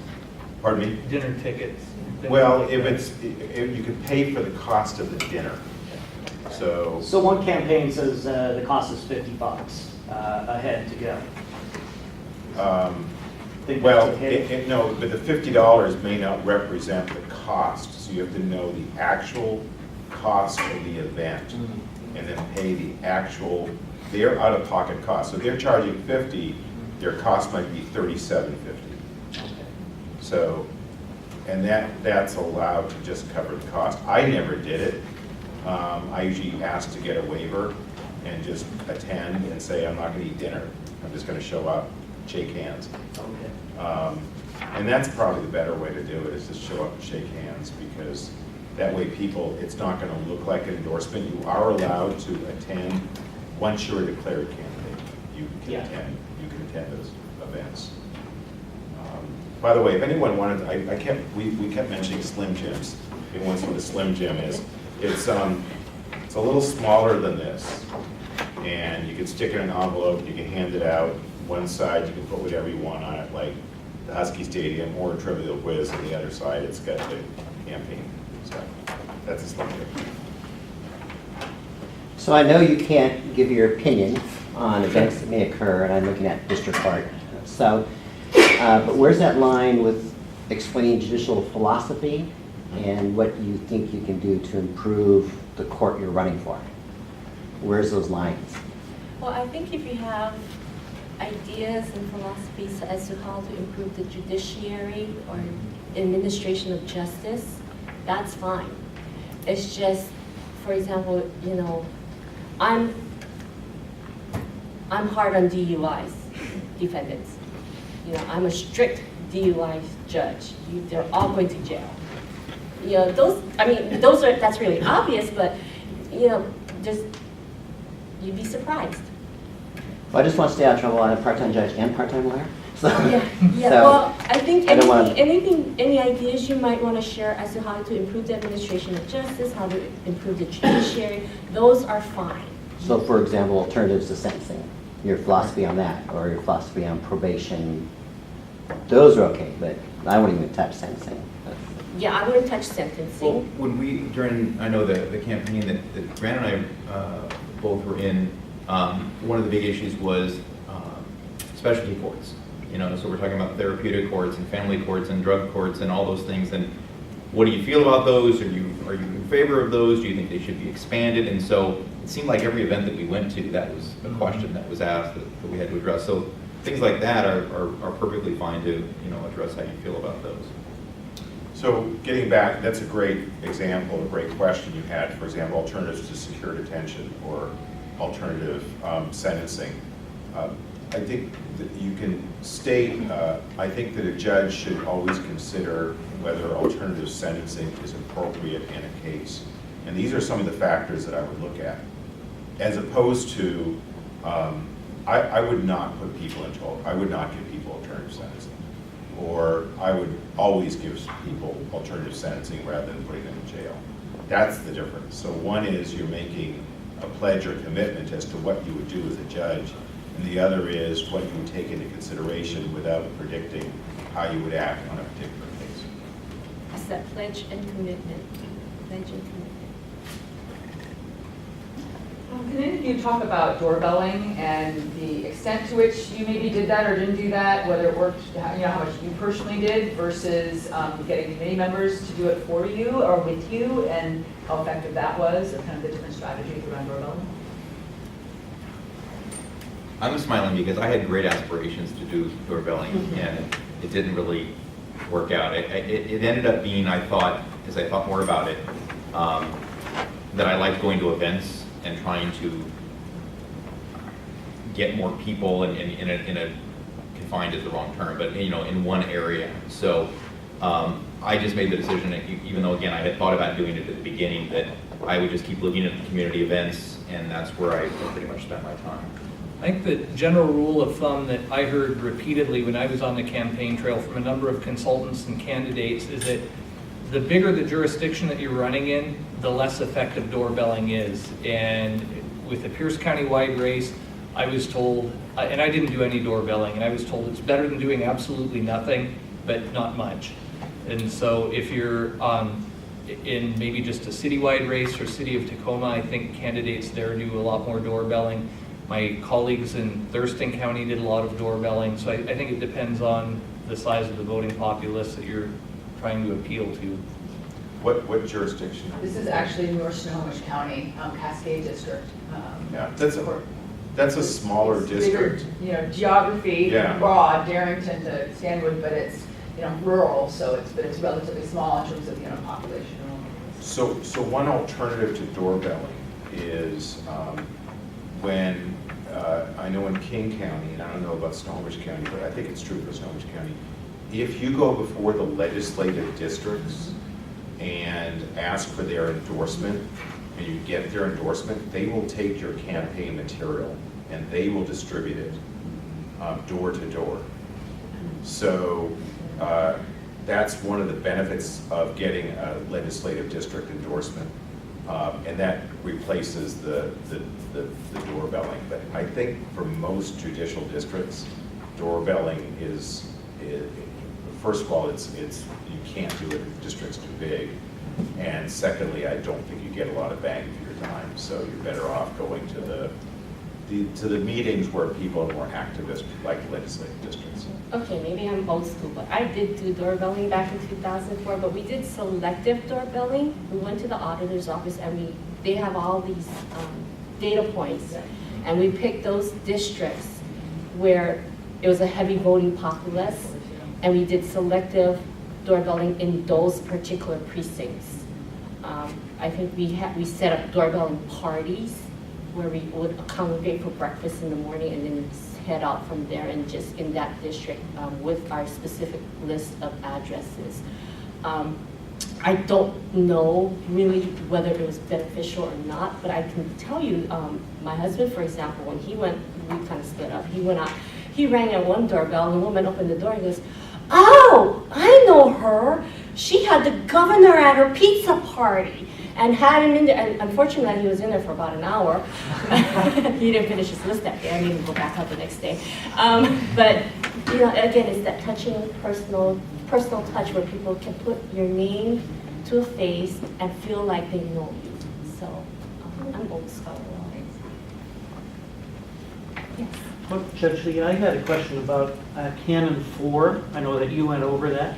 pardon me? dinner tickets. things Well, like if that. if you could pay for the cost of the dinner. So, So one campaign says the cost is $50 a head to go. Think well, that's a hit? no, but the $50 may not represent the cost, so you have to know the actual cost of the event, and then pay the actual, their out-of-pocket cost. So if they're charging 50, their cost might be $37.50. So, and that's allowed to just cover the cost. I never did it. I usually ask to get a waiver and just attend and say, I'm not gonna eat dinner. I'm just gonna show up, shake hands. Okay. And that's probably the better way to do it, is just show up and shake hands, because that way people, it's not gonna look like an endorsement. You are allowed to attend once you're a declared candidate. You can Yeah. attend those events. By the way, if anyone wanted, we kept mentioning Slim Jims. If anyone knows what a Slim Jim is, it's a little smaller than this, and you can stick it in an envelope, you can hand it out. One side, you can put whatever you want on it, like the Husky Stadium or Trivial Quiz, and the other side, it's got the campaign stuff. That's a Slim Jim. So I know you can't give your opinion on events that may occur, and I'm looking at district court. So, but where's that line with explaining judicial philosophy and what you think you can do to improve the court you're running for? Where's those lines? Well, I think if you have ideas and philosophies as to how to improve the judiciary or administration of justice, that's fine. It's just, for example, you know, I'm hard on DUIs, defendants. You know, I'm a strict DUI judge. They're all going to jail. You know, that's really obvious, but, you know, you'd be surprised. Well, I just want to stay out of trouble. I'm a part-time judge and part-time lawyer. So, Yeah, so well, I think I don't wanna- any ideas you might want to share as to how to improve the administration of justice, how to improve the judiciary, those are fine. So for example, alternatives to sentencing, your philosophy on that, or your philosophy on probation, those are okay, but I wouldn't even touch sentencing. Yeah, I wouldn't touch Well, sentencing. when we, during, I know the campaign that Grant and I both were in, one of the big issues was specialty courts. You know, so we're talking about therapeutic courts and family courts and drug courts and all those things. And what do you feel about those? Are you in favor of those? Do you think they should be expanded? And so it seemed like every event that we went to, that was a question that was asked that we had to address. So things like that are perfectly fine to, you know, address how you feel about those. So getting back, that's a great example, a great question you had. For example, alternatives to secure detention or alternative sentencing. I think that you can state, I think that a judge should always consider whether alternative sentencing is appropriate in a case. And these are some of the factors that I would look at. As opposed to, I would not put people in jail. I would not give people alternative sentencing. Or I would always give people alternative sentencing rather than putting them in jail. That's the difference. So one is you're making a pledge or commitment as to what you would do as a judge, and the other is what you would take into consideration without predicting how you would act on a particular case. It's that pledge and commitment. Pledge and commitment. Can any of you talk about doorbelling and the extent to which you maybe did that or didn't do that, whether it worked, you know, how much you personally did versus getting committee members to do it for you or with you, and how effective that was, or kind of the different strategies around doorbelling? I'm smiling because I had great aspirations to do doorbelling, and it didn't really work out. It ended up being, I thought, as I thought more about it, that I liked going to events and trying to get more people in a confined is the wrong term, but you know, in one area. So I just made the decision, even though again I had thought about doing it at the beginning, that I would just keep looking at the community events, and that's where I pretty much spent my time. I think the general rule of thumb that I heard repeatedly when I was on the campaign trail from a number of consultants and candidates is that the bigger the jurisdiction that you're running in, the less effective doorbelling is. And with the Pierce County-wide race, I was told, and I didn't do any doorbelling, and I was told it's better than doing absolutely nothing, but not much. And so if you're in maybe just a citywide race or City of Tacoma, I think candidates there do a lot more doorbelling. My colleagues in Thurston County did a lot of doorbelling, so I think it depends on the size of the voting populace that you're trying to appeal to. What jurisdiction? This is actually North Snohomish County, Cascade District. Yeah, that's a smaller It's bigger, district. Geography, Yeah. broad, Darrington to Stanwood, but it's, rural, so it's relatively small in terms of, population. So one alternative to doorbelling is when, I know in King County, and I don't know about Snohomish County, but I think it's true for Snohomish County, if you go before the legislative districts and ask for their endorsement, and you get their endorsement, they will take your campaign material and they will distribute it door to door. So that's one of the benefits of getting a legislative district endorsement, and that replaces the doorbelling. But I think for most judicial districts, doorbelling is first of all, it's you can't do it if the district's too big, and secondly, I don't think you get a lot of bang for your time. So you're better off going to the meetings where people are more activist, like legislative districts. Okay, maybe I'm old school, but I did do doorbelling back in 2004, but we did selective doorbelling. We went to the auditor's office and they have all these data points, and we picked those districts where it was a heavy voting populace, and we did selective doorbelling in those particular precincts. I think we set up doorbelling parties where we would congregate for breakfast in the morning and then head out from there, and just in that district with our specific list of addresses. I don't know really whether it was beneficial or not, but I can tell you, my husband, for example, when he went, we kind of split up. He went out, he rang at one doorbell, and the woman opened the door and goes, "Oh, I know her. She had the governor at her pizza party," and had him in there. And unfortunately, he was in there for about an hour. He didn't finish his list that day. I didn't go back out the next day. But again, it's that touching personal touch where people can put your name to a face and feel like they know you. So I'm old school. Yes. Well, Judge Lee, I had a question about Canon 4. I know that you went over that.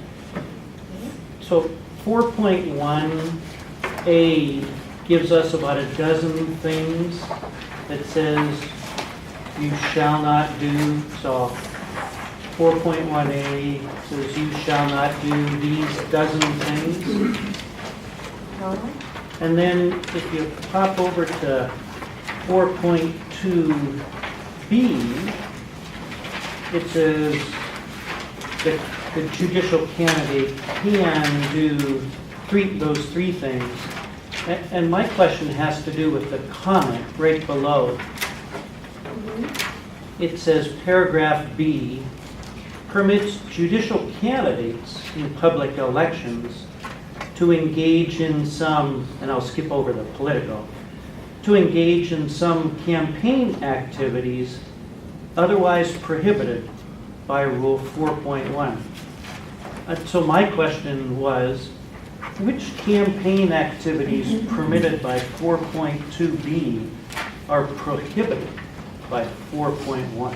So 4.1A gives us about a dozen things that says you shall not do. So 4.1A says you shall not do these dozen things. And then if you pop over to 4.2B, it says that the judicial candidate can do those three things. And my question has to do with the comment right below. It says paragraph B permits judicial candidates in public elections to engage in some, and I'll skip over the political, to engage in some campaign activities otherwise prohibited by Rule 4.1. So my question was, which campaign activities permitted by 4.2B are prohibited by 4.1?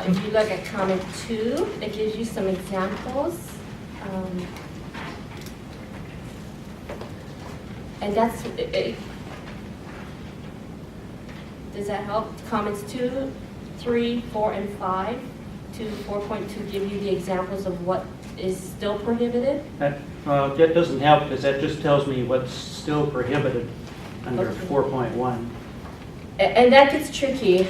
If you look at comment 2, it gives you some examples. And that's, does that help? Comments 2, 3, 4, and 5 to 4.2 give you the examples of what is still prohibited? That doesn't help, because that just tells me what's still prohibited under 4.1. And that gets tricky.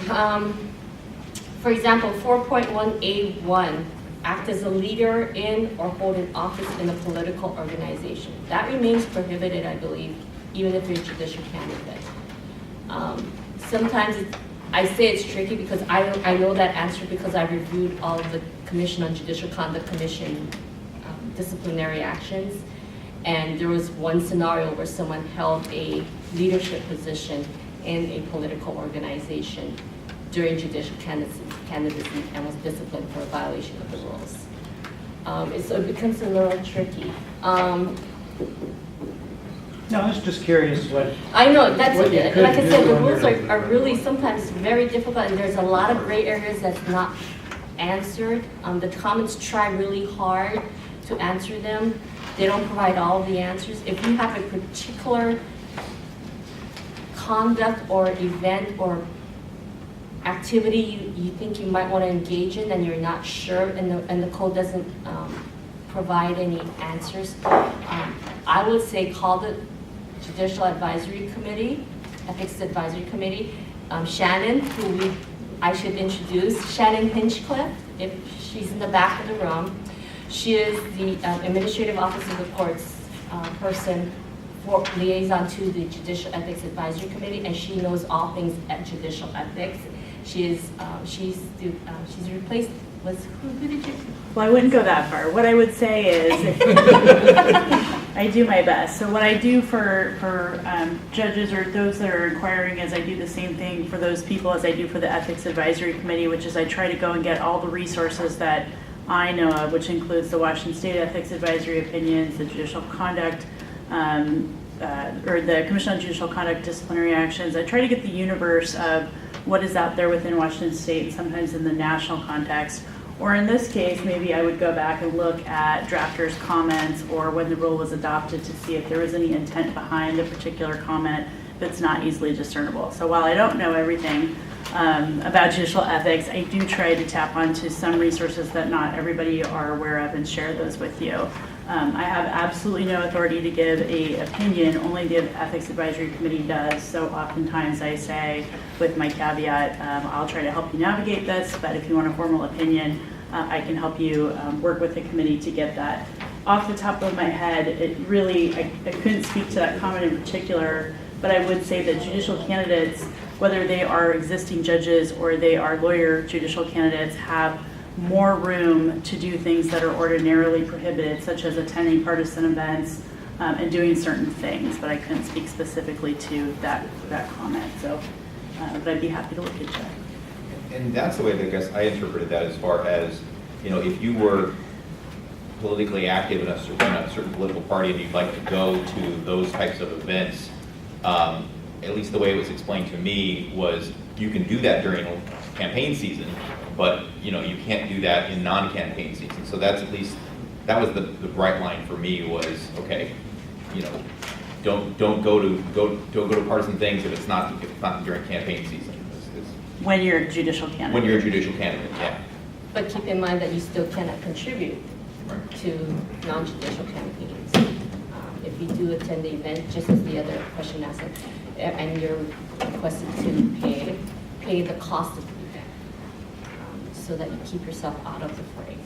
For example, 4.1A1, act as a leader in or hold an office in a political organization. That remains prohibited, I believe, even if you're a judicial candidate. Sometimes I say it's tricky because I know that answer because I reviewed all of the Commission on Judicial Conduct Commission disciplinary actions. And there was one scenario where someone held a leadership position in a political organization during judicial candidacy and was disciplined for a violation of the rules. So it becomes a little tricky. No, I was just curious what, I know, that's, What you like could I said, do the rules under- are really sometimes very difficult, and there's a lot of gray areas that's not answered. The comments try really hard to answer them. They don't provide all the answers. If you have a particular conduct or event or activity you think you might want to engage in and you're not sure, and the code doesn't provide any answers, I would say call the Judicial Advisory Committee, Ethics Advisory Committee. Shannon, who I should introduce, Shannon Hinchcliffe, if she's in the back of the room. She is the Administrative Office of the Court's person for liaison to the Judicial Ethics Advisory Committee, and she knows all things at judicial ethics. She's replaced, who did you? Well, I wouldn't go that far. What I would say is, I do my best. So what I do for judges or those that are inquiring is I do the same thing for those people as I do for the Ethics Advisory Committee, which is I try to go and get all the resources that I know of, which includes the Washington State Ethics Advisory Opinions, the Judicial Conduct, or the Commission on Judicial Conduct disciplinary actions. I try to get the universe of what is out there within Washington State and sometimes in the national context. Or in this case, maybe I would go back and look at drafters' comments or when the rule was adopted to see if there was any intent behind a particular comment that's not easily discernible. So while I don't know everything about judicial ethics, I do try to tap onto some resources that not everybody are aware of and share those with you. I have absolutely no authority to give an opinion, only the Ethics Advisory Committee does. So oftentimes I say, with my caveat, I'll try to help you navigate this, but if you want a formal opinion, I can help you work with the committee to get that. Off the top of my head, it really, I couldn't speak to that comment in particular, but I would say that judicial candidates, whether they are existing judges or they are lawyer judicial candidates, have more room to do things that are ordinarily prohibited, such as attending partisan events and doing certain things, but I couldn't speak specifically to that comment. So, but I'd be happy to look into that. And that's the way that I guess I interpreted that, as far as, you know, if you were politically active in a certain political party and you'd like to go to those types of events, at least the way it was explained to me was you can do that during campaign season, but you know, you can't do that in non-campaign season. So that's at least, that was the bright line for me, was okay, you know, don't go to partisan things if it's not during campaign season. When you're a judicial candidate. When you're a judicial candidate, yeah. But keep in mind that you still cannot contribute Right. to non-judicial campaigns. If you do attend the event, just as the other question asked, and you're requested to pay the cost of the event, so that you keep yourself out of the fray.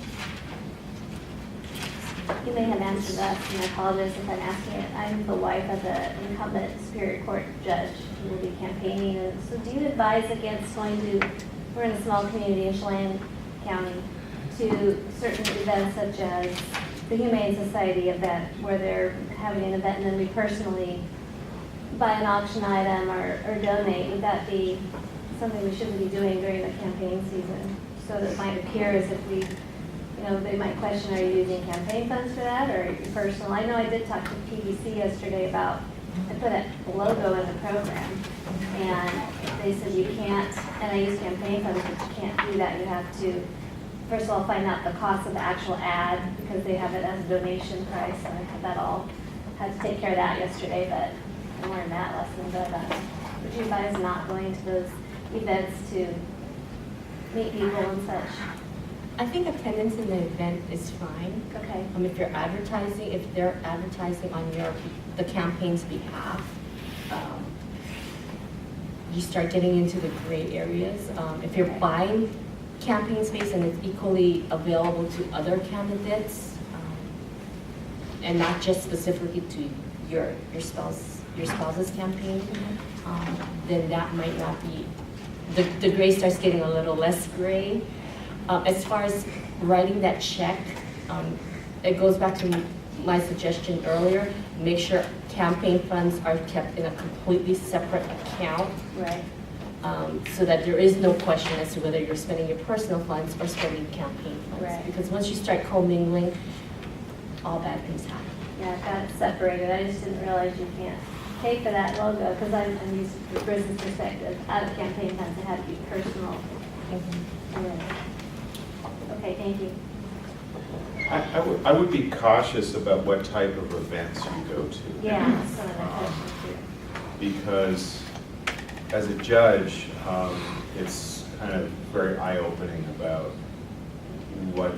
You may have answered that, and I apologize if I'm asking it. I'm the wife of the incumbent Superior Court judge who will be campaigning. And so do you advise against going to, we're in a small community in Chelan County, to certain events such as the Humane Society event, where they're having an event and then we personally buy an auction item or donate? Would that be something we shouldn't be doing during the campaign season? So that it might appear as if we, you know, they might question, are you using campaign funds for that or your personal? I know I did talk to Pdc yesterday about, I put a logo in the program and they said you can't, and I use campaign funds, but you can't do that. You have to, first of all, find out the cost of the actual ad because they have it as a donation price, and I had that all, had to take care of that yesterday, but I learned that lesson. But would you advise not going to those events to meet people and such? I think attendance in the event is fine. Okay. If you're advertising, if they're advertising on the campaign's behalf, you start getting into the gray areas. If you're buying campaign space and it's equally available to other candidates, and not just specifically to your spouse's campaign, then that might not be, the gray starts getting a little less gray. As far as writing that check, it goes back to my suggestion earlier, make sure campaign funds are kept in a completely separate account, Right. so that there is no question as to whether you're spending your personal funds or spending campaign funds. Right. Because once you start commingling, all bad things happen. Yeah, I've got it separated. I just didn't realize you can't pay for that logo, because I'm used to the business perspective. Out of campaign funds, it had to be personal. Yeah. Okay, thank you. I would be cautious about what type of events you go to. Yeah, that's one of my questions too. Because as a judge, it's kind of very eye-opening about what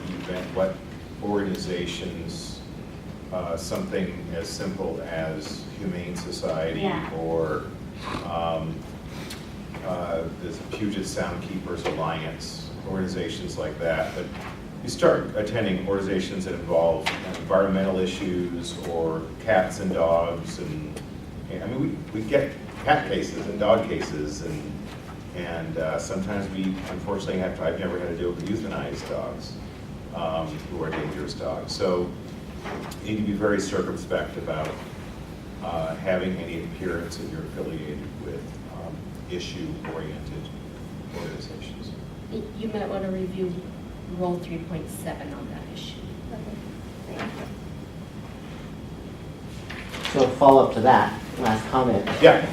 organizations, something as simple as Humane Society Yeah. or the Puget Sound Keepers Alliance, organizations like that. But you start attending organizations that involve environmental issues or cats and dogs, and I mean, we get cat cases and dog cases, and sometimes we unfortunately I've never had to deal with euthanized dogs who are dangerous dogs. So you need to be very circumspect about having any appearance that you're affiliated with issue-oriented organizations. You might want to review Rule 3.7 on that issue. Okay, thank you. So follow up to that, last comment. Yeah.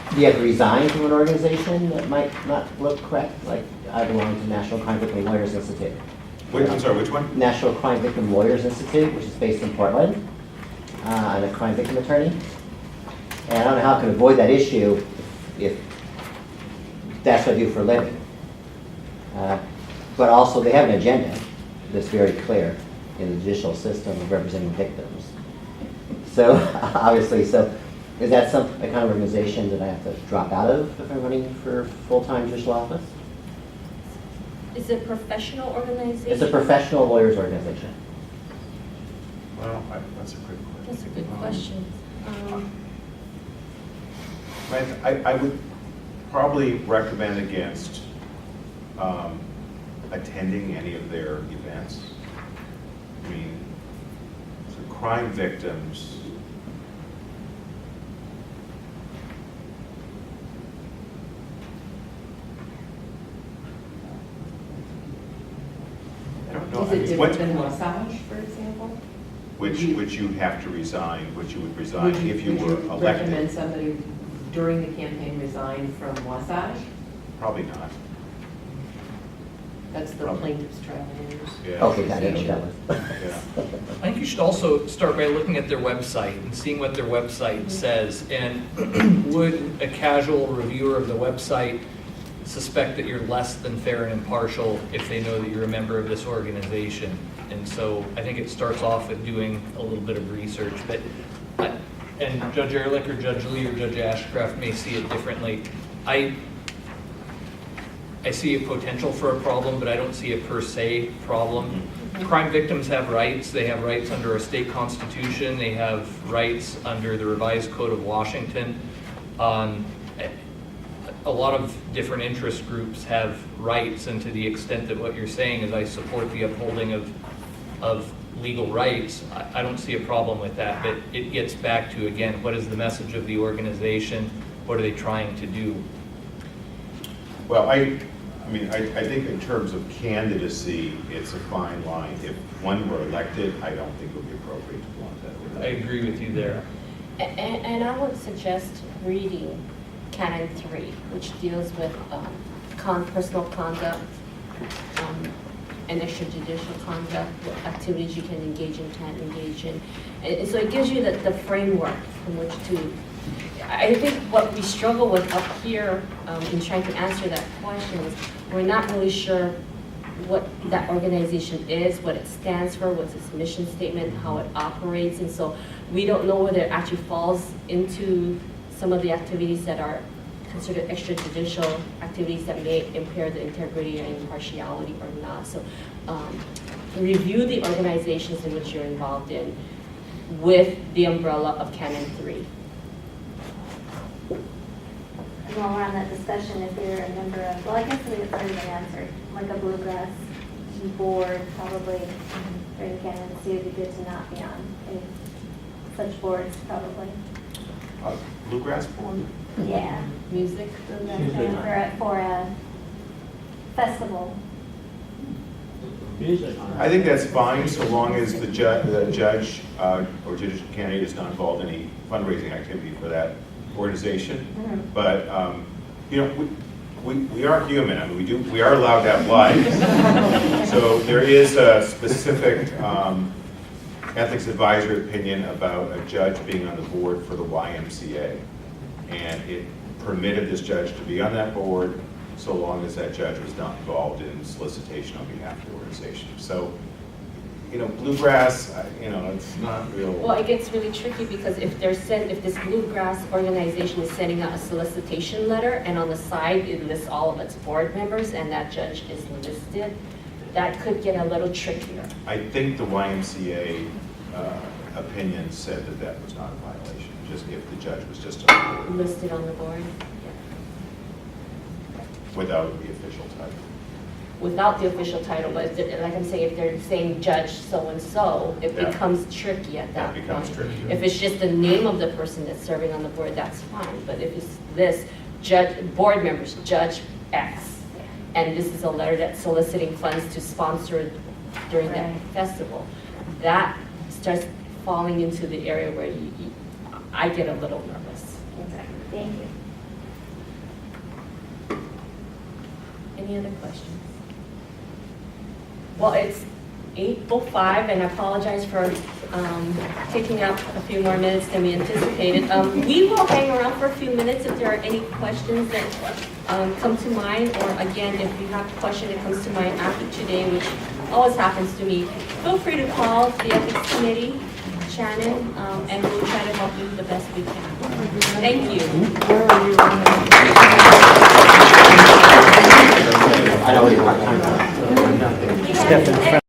Do you have to resign from an organization that might not look correct? Like, I belong to National Crime Victim Lawyers Institute. Wait, I'm sorry, which one? National Crime Victim Lawyers Institute, which is based in Portland. I'm a crime victim attorney. And I don't know how I can avoid that issue if that's what I do for a living. But also, they have an agenda that's very clear in the judicial system of representing victims. So, obviously, is that a kind of organization that I have to drop out of if I'm running for full-time judicial office? Is it a professional organization? It's a professional lawyers organization. Well, that's a good question. That's a good question. I would probably recommend against attending any of their events. I mean, so crime victims, I don't know. Is I it mean, different than massage, for example? which you have to resign, which you would resign if you were Would you recommend elected? somebody during the campaign resign from Wasatch? Probably not. That's the Probably. plaintiff's trial lawyers. Yeah. Okay, I didn't know that was. Yeah. I think you should also start by looking at their website and seeing what their website says. And would a casual reviewer of the website suspect that you're less than fair and impartial if they know that you're a member of this organization? And so I think it starts off with doing a little bit of research. And Judge Erlich or Judge Lee or Judge Ashcraft may see it differently. I see a potential for a problem, but I don't see a per se problem. Crime victims have rights. They have rights under a state constitution. They have rights under the revised Code of Washington. A lot of different interest groups have rights, and to the extent that what you're saying is I support the upholding of legal rights, I don't see a problem with that. But it gets back to, again, what is the message of the organization? What are they trying to do? Well, I think in terms of candidacy, it's a fine line. If one were elected, I don't think it would be appropriate to blunt that. I agree with you there. And I would suggest reading Canon 3, which deals with personal conduct and extrajudicial conduct, what activities you can engage in, can't engage in. And so it gives you the framework from which to. I think what we struggle with up here in trying to answer that question is we're not really sure what that organization is, what it stands for, what's its mission statement, how it operates, and so we don't know whether it actually falls into some of the activities that are considered extrajudicial activities that may impair the integrity and impartiality or not. So review the organizations in which you're involved in with the umbrella of Canon 3. While we're on that discussion, if you're a member of, well, I guess it's already been answered, like a bluegrass board probably during the candidacy. It would be good to not be on any such boards probably. Bluegrass board? Yeah. Music? For a festival. I think that's fine, so long as the judge or judicial candidate is not involved in any fundraising activity for that organization. Mhm. But, you know, we are human. I mean, we are allowed to have lives. So there is a specific ethics advisory opinion about a judge being on the board for the YMCA. And it permitted this judge to be on that board so long as that judge was not involved in solicitation on behalf of the organization. So, you know, bluegrass, you know, it's not real. Well, it gets really tricky because if this bluegrass organization is sending out a solicitation letter and on the side it lists all of its board members and that judge is listed, that could get a little trickier. I think the YMCA opinion said that that was not a violation, just if the judge was just on the board Listed on the board, without the official title. without the official title, but like I'm saying, if they're saying judge so-and-so, it Yeah. becomes tricky at that That becomes point. tricky. If it's just the name of the person that's serving on the board, that's fine, but if it's this board members, Judge X, and this is a letter that's soliciting funds to sponsor during that Right. festival, that starts falling into the area where I get a little nervous. Exactly. Thank you. Any other questions? Well, it's 8:05, and I apologize for taking up a few more minutes than we anticipated. We will hang around for a few minutes if there are any questions that come to mind, or again, if you have a question that comes to mind after today, which always happens to me, feel free to call the Ethics Committee, Shannon, and we'll try to help you the best we can. Thank you. I know what you want. Step in front.